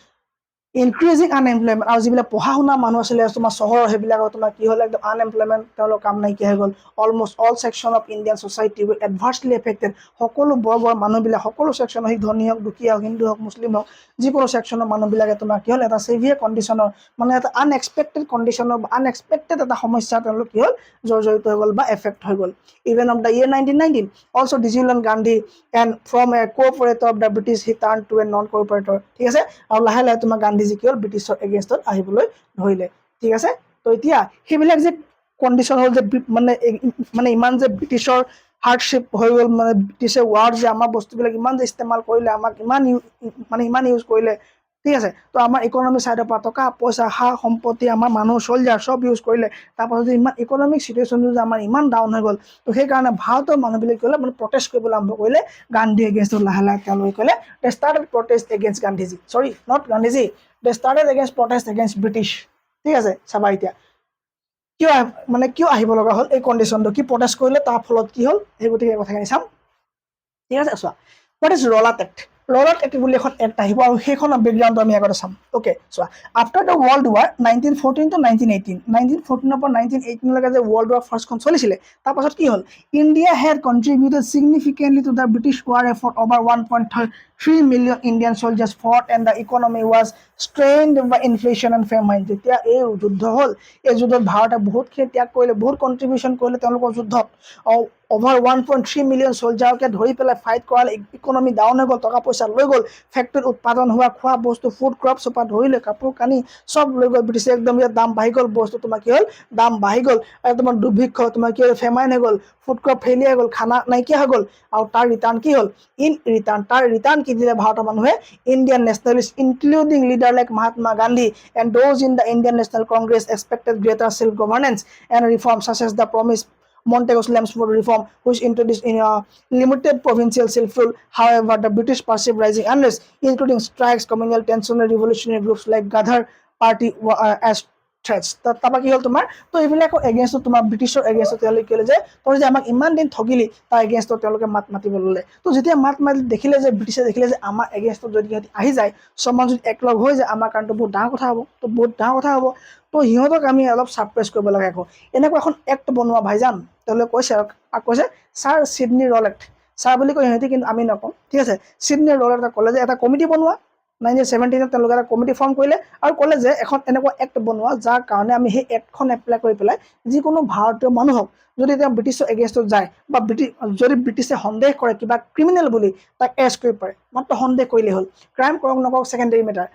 increasing unemployment. আৰু যিবিলাক পঢ়া শুনা মানুহ আছিলে তোমাৰ চহৰৰ, সেইবিলাকৰ তোমাৰ কি হ'ল, একদম আনএমপ্লয়মেণ্ট, তেওঁলোকৰ কাম নাইকিয়া হৈ গ'ল। Almost all section of Indian society with adversely affected. সকলো বৰ্গৰ মানুহবিলাক, সকলো ছেকশ্যনৰ, সি ধনী হওক দুখীয়া হওক হিন্দু হওক মুছলিম হওক, যিকোনো ছেকশ্যনৰ মানুহবিলাকে তোমাৰ কি হ'ল, এটা ছেভিয়াৰ কণ্ডিশ্যনৰ, মানে এটা আনএক্সপেক্টেড কণ্ডিশ্যনৰ, আনএক্সপেক্টেড এটা সমস্যা তেওঁলোক কি হ'ল, জৰ্জৰিত হৈ গ'ল বা এফেক্ট হৈ গ'ল। Even of the year 1919 also' disillusioned Gandhi and from a cooperator of the British he turn to a non cooperator. ঠিক আছে, আৰু লাহে লাহে তোমাৰ গান্ধীজী কি হ'ল, ব্ৰিটিছৰ এগেইনষ্টত আহিবলৈ ধৰিলে। ঠিক আছে, তো এতিয়া সেইবিলাক যে কণ্ডিশ্যন হ'ল যে মানে ইমান যে ব্ৰিটিছৰ হাৰ্ডশ্বিপ হৈ গ'ল, মানে ব্ৰিটিছে ৱাৰ্ড যে আমাৰ বস্তুবিলাক ইমান যে ইস্তেমাল কৰিলে, আমাক ইমান ইউজ কৰিলে। ঠিক আছে, তো আমাৰ ইকনমি চাইডৰ পৰা টকা পইচা সা সম্পত্তি আমাৰ মানুহ চলজাৰ চব ইউজ কৰিলে। তাৰপাছত যে ইমান ইকনমিক চিটুৱেশ্যনটো যে আমাৰ ইমান ডাউন হৈ গ'ল, তো সেইকাৰণে ভাৰতৰ মানুহবিলাক কি হ'লে, মানে প্ৰটেষ্ট কৰিবলৈ আৰম্ভ কৰিলে গান্ধী এগেইনষ্টত। লাহে লাহে তেওঁলোকে ক'লে they started protest against Gandhiji, sorry not Gandhiji, they started against protest against British. ঠিক আছে, চাবা এতিয়া কিয় আহিব লগা হ'ল এই কণ্ডিশ্যনটো, কি প্ৰটেষ্ট কৰিলে, তাৰ ফলত কি হ'ল, সেই গতিকে কথাখিনি চাম। ঠিক আছে, চোৱা, হোৱাট ইজ ৰলাট এক্ট? ৰলাট এক্ট বুলি এখন এক্ট আহিব আৰু সেইখনৰ বেকগ্ৰাউণ্ডটো আমি আগতে চাম। অ'কে, চোৱা, after the world war 1914 to 1918, 1914 পৰা 1918লৈকে যে ৱৰ্ল্ড ৱাৰ ফাৰ্ষ্টখন চলিছিলে, তাৰপাছত কি হ'ল, India had contributed significantly to the British war effort. Over 1.3 million Indian soldiers fought and the economy was strained by inflation and famine. যেতিয়া এই যুদ্ধ হ'ল, এই যুদ্ধত ভাৰতে বহুতখিনি ত্যাগ কৰিলে, বহুত কণ্ট্ৰিবিউশ্যন কৰিলে তেওঁলোকৰ যুদ্ধত। অভাৰ 1.3 মিলিয়ন চলজাৰকে ধৰি পেলাই ফাইট কৰালে, ইকনমি ডাউন হৈ গ'ল, টকা পইচা লৈ গ'ল, ফেক্টৰীত উৎপাদন হোৱা খোৱা বস্তু, ফুড ক্ৰপছৰ পৰা ধৰি লৈ কাপোৰ কানি চব লৈ গ'ল ব্ৰিটিছে। একদম ইয়াত দাম বাঢ়ি গ'ল, বস্তু তোমাৰ কি হ'ল, দাম বাঢ়ি গ'ল, আৰু তোমাৰ দুৰ্ভিক্ষ, তোমাৰ কি হ'ল, ফেমাইন হৈ গ'ল, ফুড ক্ৰপ ফেইলিয়াৰ হৈ গ'ল, খানা নাইকিয়া হৈ গ'ল। আৰু তাৰ ৰিটাৰ্ণ কি হ'ল, তাৰ ৰিটাৰ্ণ কি দিলে ভাৰতৰ মানুহে, Indian nationalist including leader like Mahatma Gandhi and those in the Indian national Congress expected greater self governance and reform ছাচ S the promise Montagu's Lamsford reform, which introduced in a limited provincial self-rule. However, the British perceived rising unrest, including strikes, communal tension, and revolutionary groups like Gadhar Party as threats. তাৰপৰা কি হ'ল তোমাৰ, তো এইবিলাকৰ এগেইনষ্টত তোমাৰ ব্ৰিটিছৰ এগেইনষ্টত তেওঁলোকে ক'লে যে তই যে আমাক ইমান দিন ঠগিলি, তাৰ এগেইনষ্টত তেওঁলোকে মাত মাতিব ল'লে। তো যেতিয়া মাত মাতি দেখিলে যে ব্ৰিটিছে দেখিলে যে আমাৰ এগেইনষ্টত যদি সিহঁতি আহি যায়, চবমান যদি একলগ হৈ যায়, আমাৰ কাৰণেতো বহুত ডাঙৰ কথা হ'ব, তো বহুত ডাঙৰ কথা হ'ব। তো সিহঁতক আমি অলপ ছাপ্ৰেছ কৰিব লাগে। আকৌ এনেকুৱা এখন এক্ট বনোৱা ভাইজান, তেওঁলোকে কৈছে ছাৰ ছিডনী ৰল এক্ট, ছাৰ বুলি কয় সিহঁতি, কিন্তু আমি নকওঁ। ঠিক আছে, ছিডনী ৰল এক্ট ক'লে যে এটা কমিটি বনোৱা, 1917 তেওঁলোকে এটা কমিটি ফৰ্ম কৰিলে আৰু ক'লে যে এখন এনেকুৱা এক্ট বনোৱা যাৰ কাৰণে আমি সেই এক্টখন এপ্লাই কৰি পেলাই যিকোনো ভাৰতীয় মানুহক যদি তেওঁ ব্ৰিটিছৰ এগেইনষ্টত যায়, বা যদি ব্ৰিটিছে সন্দেহ কৰে কিবা ক্ৰিমিনেল বুলি, তাক এৰেষ্ট কৰিব পাৰে। মাত্ৰ সন্দেহ কৰিলেই হ'ল, ক্ৰাইম কৰক নকৰক ছেকেণ্ডেৰী মেটাৰ।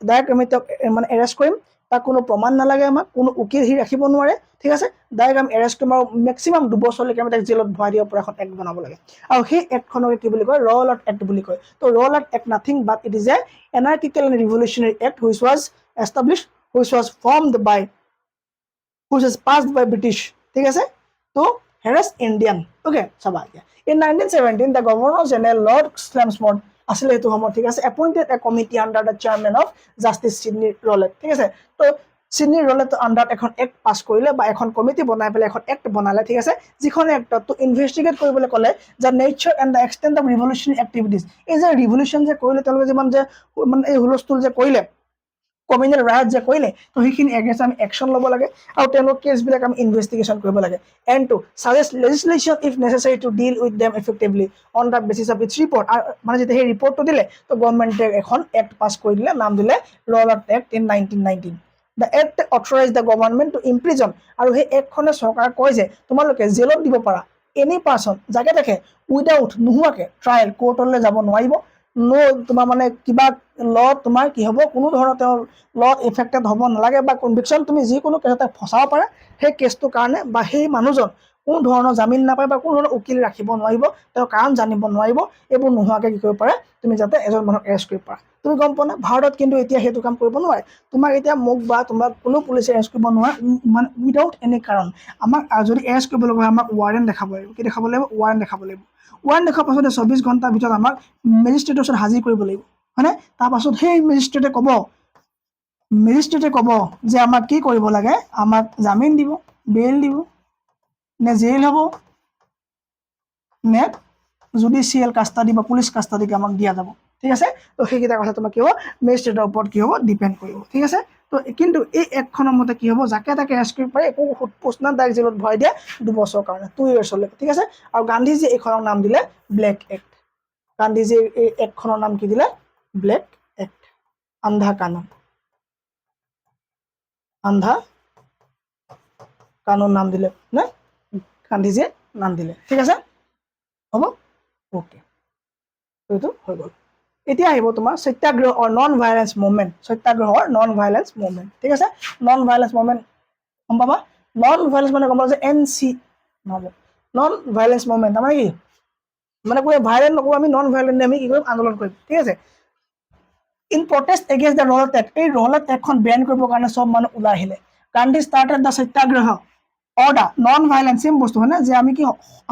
ডাইৰেক্ট আমি তেওঁক মানে এৰেষ্ট কৰিম, তাক কোনো প্ৰমাণ নালাগে, আমাক কোনো উকিল সি ৰাখিব নোৱাৰে। ঠিক আছে, ডাইৰেক্ট আমি এৰেষ্ট কৰিম আৰু মেক্সিমাম 2 বছৰলৈকে আমি তাক জেলত ভৰাই দিব পৰা এখন এক্ট বনাব লাগে। আৰু সেই এক্টখনকে কি বুলি কয়, ৰলাট এক্ট বুলি কয়। তো Rowlatt act nothing but it is a anarchical and revolutionary act which was established, which was formed by, which was passed by British, ঠিক আছে, to harass Indian. Okay, চাবা এতিয়া, in 1917 the Governor General Lord Chelmsford আছিলে সেইটো সময়ত, ঠিক আছে, appointed a committee under the chairman of Justice Sidney Rowlatt. ঠিক আছে, তো ছিডনী ৰলেট আণ্ডাৰত এখন এক্ট পাছ কৰিলে, বা এখন কমিটি বনাই পেলাই এখন এক্ট বনালে। ঠিক আছে, যিখন এক্টত তো ইনভেষ্টিগেট কৰিবলৈ ক'লে the nature and the extent of revolutionary activities. এই যে ৰিভলিউচন যে কৰিলে তেওঁলোকে, যিমান যে মানে এই হুলস্থুল যে কৰিলে, কমিউনেল ৰাইট যে কৰিলে, তো সেইখিনি এগেইনষ্ট আমি একশ্যন ল'ব লাগে আৰু তেওঁলোকৰ কেছবিলাক আমি ইনভেষ্টিগেশ্যন কৰিব লাগে। And to suggest legislation if necessary to deal with them effectively on the basis of its report. আৰু মানে যেতিয়া সেই ৰিপৰ্টটো দিলে, তো গভৰ্ণমেণ্টে এখন এক্ট পাছ কৰি দিলে, নাম দিলে Rowlatt act in 1919। The act authorised the government to imprison. আৰু সেই এক্টখনে চৰকাৰে কয় যে তোমালোকে জেলত দিব পাৰা এনি পাৰ্চন, যাকে তাকে, উইদাউট নোহোৱাকৈ ট্ৰায়েল, কোৰ্টলৈ যাব নোৱাৰিব। তোমাৰ মানে কিবা ল তোমাৰ কি হ'ব, কোনো ধৰণৰ তেওঁৰ লত এফেক্টেড হ'ব নালাগে, বা কনভিকশ্যন তুমি যিকোনো কেছতে ফচাব পাৰা, সেই কেছটোৰ কাৰণে বা সেই মানুহজন কোনো ধৰণৰ জামিন নাপায় বা কোনো ধৰণৰ উকিল ৰাখিব নোৱাৰিব, তেওঁ কাৰণ জানিব নোৱাৰিব, এইবোৰ নোহোৱাকৈ কি কৰিব পাৰে, তুমি যাতে এজন মানুহক এৰেষ্ট কৰিব পাৰা। তুমি গম পোৱা না, ভাৰতত কিন্তু এতিয়া সেইটো কাম কৰিব নোৱাৰে। তোমাক এতিয়া মোক বা তোমাক কোনো পুলিচে এৰেষ্ট কৰিব নোৱাৰে, মানে উইদাউট এনি কাৰণ। আমাক যদি এৰেষ্ট কৰিব লগা হয়, আমাক ৱাৰেণ্ট দেখাব লাগিব। কি দেখাব লাগিব? ৱাৰেণ্ট দেখাব লাগিব। ৱাৰেণ্ট দেখাৰ পাছতে 24 ঘণ্টাৰ ভিতৰত আমাক মেজিষ্ট্ৰেটৰ ওচৰত হাজিৰ কৰিব লাগিব, হয়নে? তাৰপাছত সেই মেজিষ্ট্ৰেটে ক'ব যে আমাক কি কৰিব লাগে, আমাক জামিন দিব, বেইল দিব, নে জেইল হ'ব, নে জুডিচিয়েল কাষ্টাডি বা পুলিচ কাষ্টাডিকে আমাক দিয়া যাব। ঠিক আছে, তো সেইকেইটা কথা তোমাক কি হ'ব, মেজিষ্ট্ৰেটৰ ওপৰত কি হ'ব, ডিপেণ্ড কৰিব। ঠিক আছে, তো কিন্তু এই এক্টখনৰ মতে কি হ'ব, যাকে তাকে এৰেষ্ট কৰিব পাৰে, একো সোধ পোছ নাই, ডাইৰেক্ট জেলত ভৰাই দিয়ে 2 বছৰৰ কাৰণে, 2 yearsলৈকে। ঠিক আছে, আৰু গান্ধীজীয়ে এইখনৰ নাম দিলে ব্লেক এক্ট। গান্ধীজীয়ে এই এক্টখনৰ নাম কি দিলে? ব্লেক এক্ট, আন্ধা কানুন। আন্ধা কানুন নাম দিলে নে গান্ধীজীয়ে নাম দিলে। ঠিক আছে, হ'ব, অ'কে, এইটো হৈ গ'ল। এতিয়া আহিব তোমাৰ Satyagraha or non violence movement. সত্যাগ্ৰহৰ নন ভাইলেন্স মুভমেণ্ট। ঠিক আছে, নন ভাইলেন্স মুভমেণ্ট গম পাবা। নন ভাইলেন্স মানে গম পাবা যে নহ'ব, নন ভাইলেন্স মুভমেণ্ট তাৰমানে কি, মানে কোনো ভাইলেণ্ট নকৰোঁ আমি, নন ভাইলেণ্ট আমি কি কৰিম, আন্দোলন কৰিম। ঠিক আছে, in protest against the Rowlatt act. এই ৰলাট এক্টখন বেন কৰিবৰ কাৰণে চব মানুহ ওলাই আহিলে। Gandhi started the Satyagraha or the non violence, same বস্তু হয় না, যে আমি কি,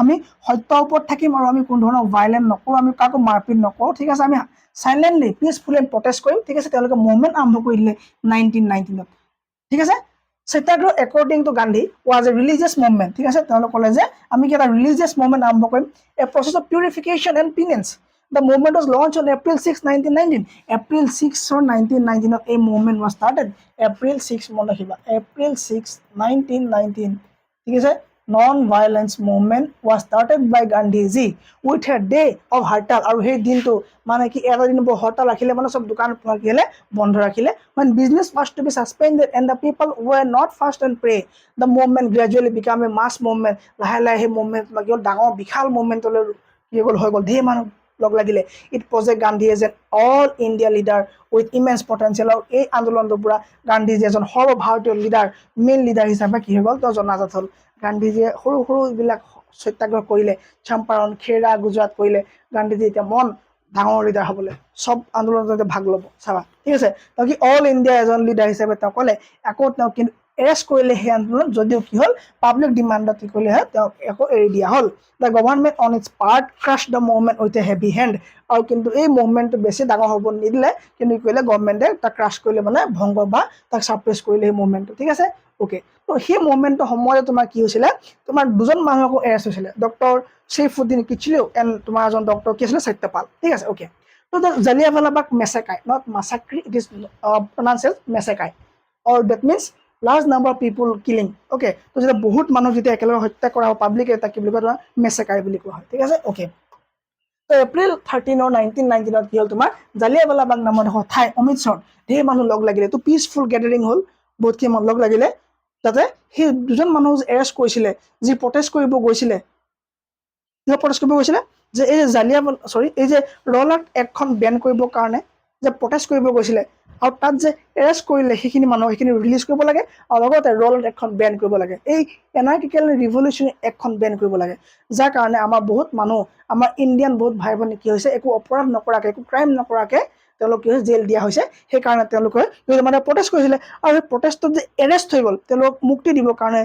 আমি সত্যৰ ওপৰত থাকিম আৰু আমি কোনো ধৰণৰ ভাইলেণ্ট নকৰোঁ, আমি কাকো মাৰপিট নকৰোঁ। ঠিক আছে, আমি চাইলেণ্টলি পিচফুলি প্ৰটেষ্ট কৰিম। ঠিক আছে, তেওঁলোকে মুভমেণ্ট আৰম্ভ কৰি দিলে 1919। ঠিক আছে, সত্যাগ্ৰহ according to Gandhi was a religious movement ঠিক আছে তেওঁলোক ক'লে যে আমি কি এটা religious movement আৰম্ভ কৰিম a process of purification and penance the movement was launched on April 6 1919 April 6 or 1919 a movement was started April 6 মনত ৰাখিবা April 6 1919 ঠিক আছে non-violence movement was started by Gandhiji with a day of hartal আৰু সেই দিনটো মানে কি এটা দিন হৰতাল ৰাখিলে মানে সব দোকান ৰাখিলে বন্ধ ৰাখিলে when business was to be suspended and the people were not fast and pray the movement gradually became a mass movement লাহে লাহে সেই movement মানে ডাঙৰ বিশাল movement লৈ কি গল হৈ গল ধেৰ মানুহ লগ লাগিলে it project Gandhi as an all India leader with immense potential আৰু এই আন্দোলনটোৰ পৰা গান্ধীজি এজন সৰ্বভাৰতীয় লিডাৰ মেইন লিডাৰ হিচাপে কি হৈ গল তো জনাজাত হল গান্ধীজিয়ে সৰু সৰু বিলাক সত্যাগ্ৰহ কৰিলে চম্পাৰণ খেৰা গুজৰাট কৰিলে গান্ধীজি এতিয়া মন ডাঙৰ লিডাৰ হ'বলৈ সব আন্দোলনতে ভাগ ল'ব চাবা ঠিক আছে তো কি অল ইণ্ডিয়া এজন লিডাৰ হিচাপে তেওঁ ক'লে আকৌ তেওঁ কিন্তু এৰেষ্ট কৰিলে সেই আন্দোলন যদিও কি হ'ল পাব্লিক ডিমাণ্ডত কি কৰিলে তেওঁক আকৌ এৰি দিয়া হ'ল the government on its part crush the movement with a heavy hand আৰু কিন্তু এই মুভমেণ্টটো বেছি ডাঙৰ হ'ব নিদিলে কিন্তু কি কৰিলে গভৰ্ণমেণ্টে তাক ক্ৰাছ কৰিলে মানে ভংগ বা তাক ছাপ্ৰেছ কৰিলে সেই মুভমেণ্টটো ঠিক আছে ওকে তো সেই মুভমেণ্টৰ সময়তে তোমাৰ কি হৈছিলে তোমাৰ দুজন মানুহকো এৰেষ্ট হৈছিলে ডক্টৰ Saifuddin Kichlew and তোমাৰ এজন ডক্টৰ কি আছিল সত্যপাল ঠিক আছে ওকে তো the Jallianwala Bagh massacre not massacre it is pronounced as massacre or that means large number of people killing okay তো যেটা বহুত মানুহ যেতিয়া একেলগে হত্যা কৰা হয় পাব্লিক এটা কি বুলি কোৱা মেছাকাই বুলি কোৱা হয় ঠিক আছে ওকে তো এপ্ৰিল 13 or 1919 কি হ'ল তোমাৰ জালিয়ানৱালা বাগ নামৰ এখন ঠাই অমৃতসৰ ধেৰ মানুহ লগ লাগিলে তো পিচফুল গেদাৰিং হ'ল বহুতখিনি মানুহ লগ লাগিলে তাতে সেই দুজন মানুহ এৰেষ্ট কৰিছিলে যি প্ৰটেষ্ট কৰিব গৈছিলে প্ৰটেষ্ট কৰিব গৈছিলে যে এই জালিয়ানৱালা সৰি এই যে ৰলাট একখন বেন কৰিবৰ কাৰণে যে প্ৰটেষ্ট কৰিব গৈছিলে আৰু তাত যে এৰেষ্ট কৰিলে সেইখিনি মানুহ সেইখিনি ৰিলিজ কৰিব লাগে আৰু লগতে ৰলাট এখন বেন কৰিব লাগে এই এনাৰ্কিকেল ৰিভলিউচন এখন বেন কৰিব লাগে যাৰ কাৰণে আমাৰ বহুত মানুহ আমাৰ ইণ্ডিয়ান বহুত ভাই ভনী কি হৈছে একো অপৰাধ নকৰাকে একো ক্ৰাইম নকৰাকে তেওঁলোক কি হৈছে জেল দিয়া হৈছে সেইকাৰণে তেওঁলোকে মানে প্ৰটেষ্ট কৰিছিলে আৰু সেই প্ৰটেষ্টত যে এৰেষ্ট হৈ গ'ল তেওঁলোক মুক্তি দিবৰ কাৰণে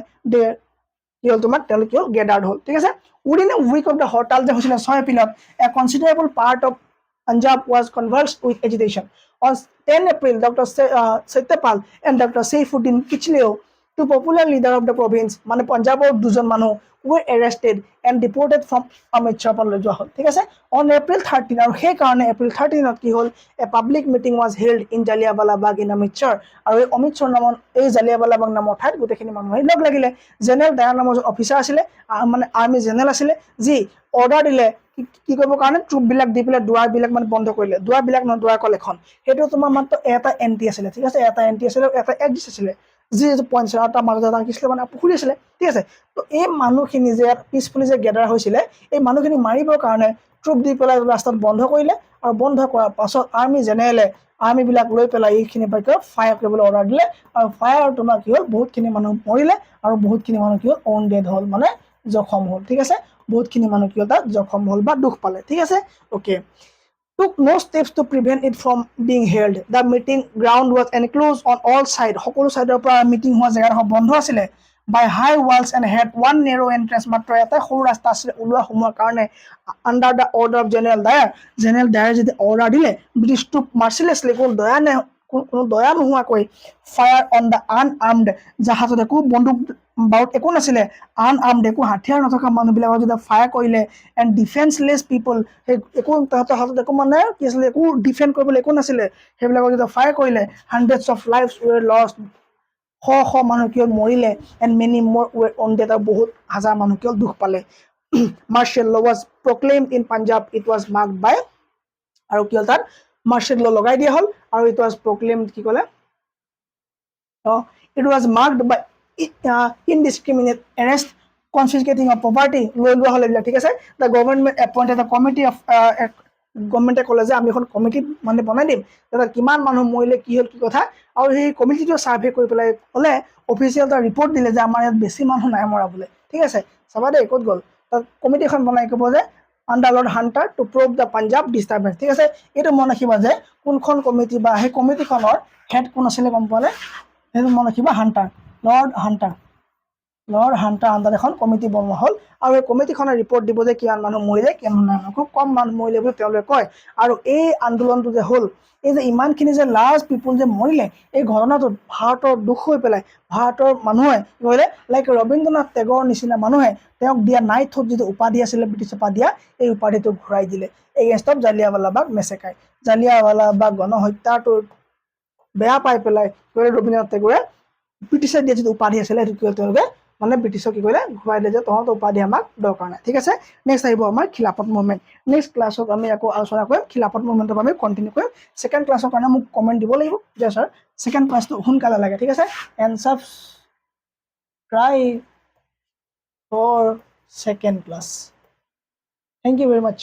কি হ'ল তোমাৰ তেওঁলোক কি হ'ল গেদাৰ্ড হ'ল ঠিক আছে within a week of the হৰতাল যে হৈছিলে 6 এপ্ৰিলত a considerable part of Punjab was convulsed with agitation on 10 April Dr. Satyapal and Dr. Saifuddin Kichlew two popular leader of the province মানে পাঞ্জাবৰ দুজন মানুহ were arrested and deported from Amritsar লৈ যোৱা হ'ল ঠিক আছে on April 13 আৰু সেই কাৰণে April 13 কি হ'ল a public meeting was held in Jallianwala Bagh in Amritsar আৰু এই অমৃতসৰ নামৰ এই জালিয়ানৱালা বাগ নামৰ ঠাইত গোটেইখিনি মানুহ লগ লাগিলে জেনেৰেল ডায়াৰ নামৰ অফিচাৰ আছিলে মানে আৰ্মি জেনেৰেল আছিলে যি অৰ্ডাৰ দিলে কি কৰিব কাৰণে ট্ৰুপ বিলাক দি পেলাই দুৱাৰ বিলাক মানে বন্ধ কৰিলে দুৱাৰ বিলাক নহয় দুৱাৰ কল এখন সেইটো তোমাৰ মাত্ৰ এটা এন্টি আছিলে ঠিক আছে এটা এন্টি আছিলে এটা এক্সিট আছিলে যি পঞ্চায়তৰ মাজত এটা কিছিলে মানে পুখুৰী আছিলে ঠিক আছে তো এই মানুহখিনি যে পিছফুলি যে গেদাৰ হৈছিলে এই মানুহখিনি মাৰিবৰ কাৰণে ট্ৰুপ দি পেলাই ৰাস্তাত বন্ধ কৰিলে আৰু বন্ধ কৰাৰ পাছত আৰ্মি জেনেৰেলে আৰ্মি বিলাক লৈ পেলাই এইখিনি বাইকে ফায়াৰ কৰিবলৈ অৰ্ডাৰ দিলে আৰু ফায়াৰ তোমাৰ কি হ'ল বহুতখিনি মানুহ মৰিলে আৰু বহুতখিনি মানুহ কি হ'ল অন ডেড হ'ল মানে জখম হ'ল ঠিক আছে বহুতখিনি মানুহ কি হ'ল তাত জখম হ'ল বা দুখ পালে ঠিক আছে okay took no steps to prevent it from being held the meeting ground was enclosed on all sides সকলো সাইডৰ পৰা মিটিং হোৱা জায়গা বন্ধ আছিলে by high walls and had one narrow entrance মাত্ৰ এটা সৰু ৰাস্তা আছিল ওলোৱা সোমোৱাৰ কাৰণে under the order of general dyer যদি অৰ্ডাৰ দিলে ব্ৰিটিছ ট্ৰুপ মাৰ্চিলেছলি কোনো দয়া নোহোৱাকৈ ফায়াৰ অন দ্য আনআৰ্মড জাহাজত একো বন্দুক বাৰুদ একো নাছিলে আনআৰ্মড একো হাতিয়াৰ নথকা মানুহবিলাকক যেতিয়া ফায়াৰ কৰিলে এণ্ড ডিফেন্সলেছ পিপল সেই একো তাহাঁতৰ হাতত একো মানে কি আছিলে একো ডিফেণ্ড কৰিবলৈ একো নাছিলে সেইবিলাকক যেতিয়া ফায়াৰ কৰিলে হাণ্ড্ৰেডছ অফ লাইফছ ৱেৰ লষ্ট শ মানুহ কি হ'ল মৰিলে এণ্ড মেনি মোৰ ৱেৰ অন ডেড আৰু বহুত হাজাৰ মানুহ কি হ'ল দুখ পালে martial law was proclaimed in Punjab it was marked by আৰু কি হ'ল তাত মাৰ্চিয়েল ল লগাই দিয়া হ'ল আৰু ইট ৱাজ প্ৰক্লেইমড কি ক'লে it was marked by indiscriminate arrest confiscating of property লৈ লোৱা হ'ল এইবিলাক ঠিক আছে the government appointed a committee of গভৰ্ণমেণ্টে ক'লে যে আমি এখন কমিটি মানে বনাই দিম তাত কিমান মানুহ মৰিলে কি হ'ল কি কথা আৰু সেই কমিটিটো ছাৰ্ভে কৰি পেলাই ক'লে অফিচিয়েল এটা ৰিপৰ্ট দিলে যে আমাৰ ইয়াত বেছি মানুহ নাই মৰা বোলে ঠিক আছে চাবা দেই ক'ত গ'ল তাত কমিটিখন বনাই ক'ব যে under Lord Hunter to prove the Punjab disturbance ঠিক আছে এইটো মনত ৰাখিবা যে কোনখন কমিটি বা সেই কমিটিখনৰ হেড কোন আছিলে গম পোৱা নে সেইটো মনত ৰাখিবা Hunter lord Hunter lord Hunter আণ্ডাৰত এখন কমিটি বনোৱা হ'ল আৰু এই কমিটিখনে ৰিপৰ্ট দিব যে কিমান মানুহ মৰিলে কিমান মানুহ খুব কম মানুহ মৰিলে বুলি তেওঁলোকে কয় আৰু এই আন্দোলনটো যে হ'ল এই যে ইমানখিনি যে লাৰ্জ পিপুল যে মৰিলে এই ঘটনাটোত ভাৰতৰ দুখ হৈ পেলাই ভাৰতৰ মানুহে কি কৰিলে লাইক ৰবীন্দ্ৰনাথ টেগৰৰ নিচিনা মানুহে তেওঁক দিয়া নাইটহুড যিটো উপাধি আছিলে ব্ৰিটিছৰ পৰা দিয়া এই উপাধিটো ঘূৰাই দিলে এগেইনষ্ট অফ জালিয়াৱালাবাগ মেছেকাৰ জালিয়াৱালাবাগ গণহত্যাটোৰ বেয়া পাই পেলাই ৰবীন্দ্ৰনাথ টেগৰে ব্ৰিটিছে দিয়া যিটো উপাধি আছিলে সেইটো তেওঁলোকে মানে ব্ৰিটিছক কি কৰিলে ঘূৰাই দিলে যে তহঁতৰ উপাধি আমাক দৰকাৰ নাই ঠিক আছে নেক্সট আহিব আমাৰ খিলাফত মুভমেণ্ট নেক্সট ক্লাছত আমি আকৌ আলোচনা কৰিম খিলাফত মুভমেণ্টৰ আমি কণ্টিনিউ কৰিম ছেকেণ্ড ক্লাছৰ কাৰণে মোক কমেণ্ট দিব লাগিব যে ছাৰ ছেকেণ্ড ক্লাছটো সোনকালে লাগে ঠিক আছে and subscribe for second class. Thank you very much.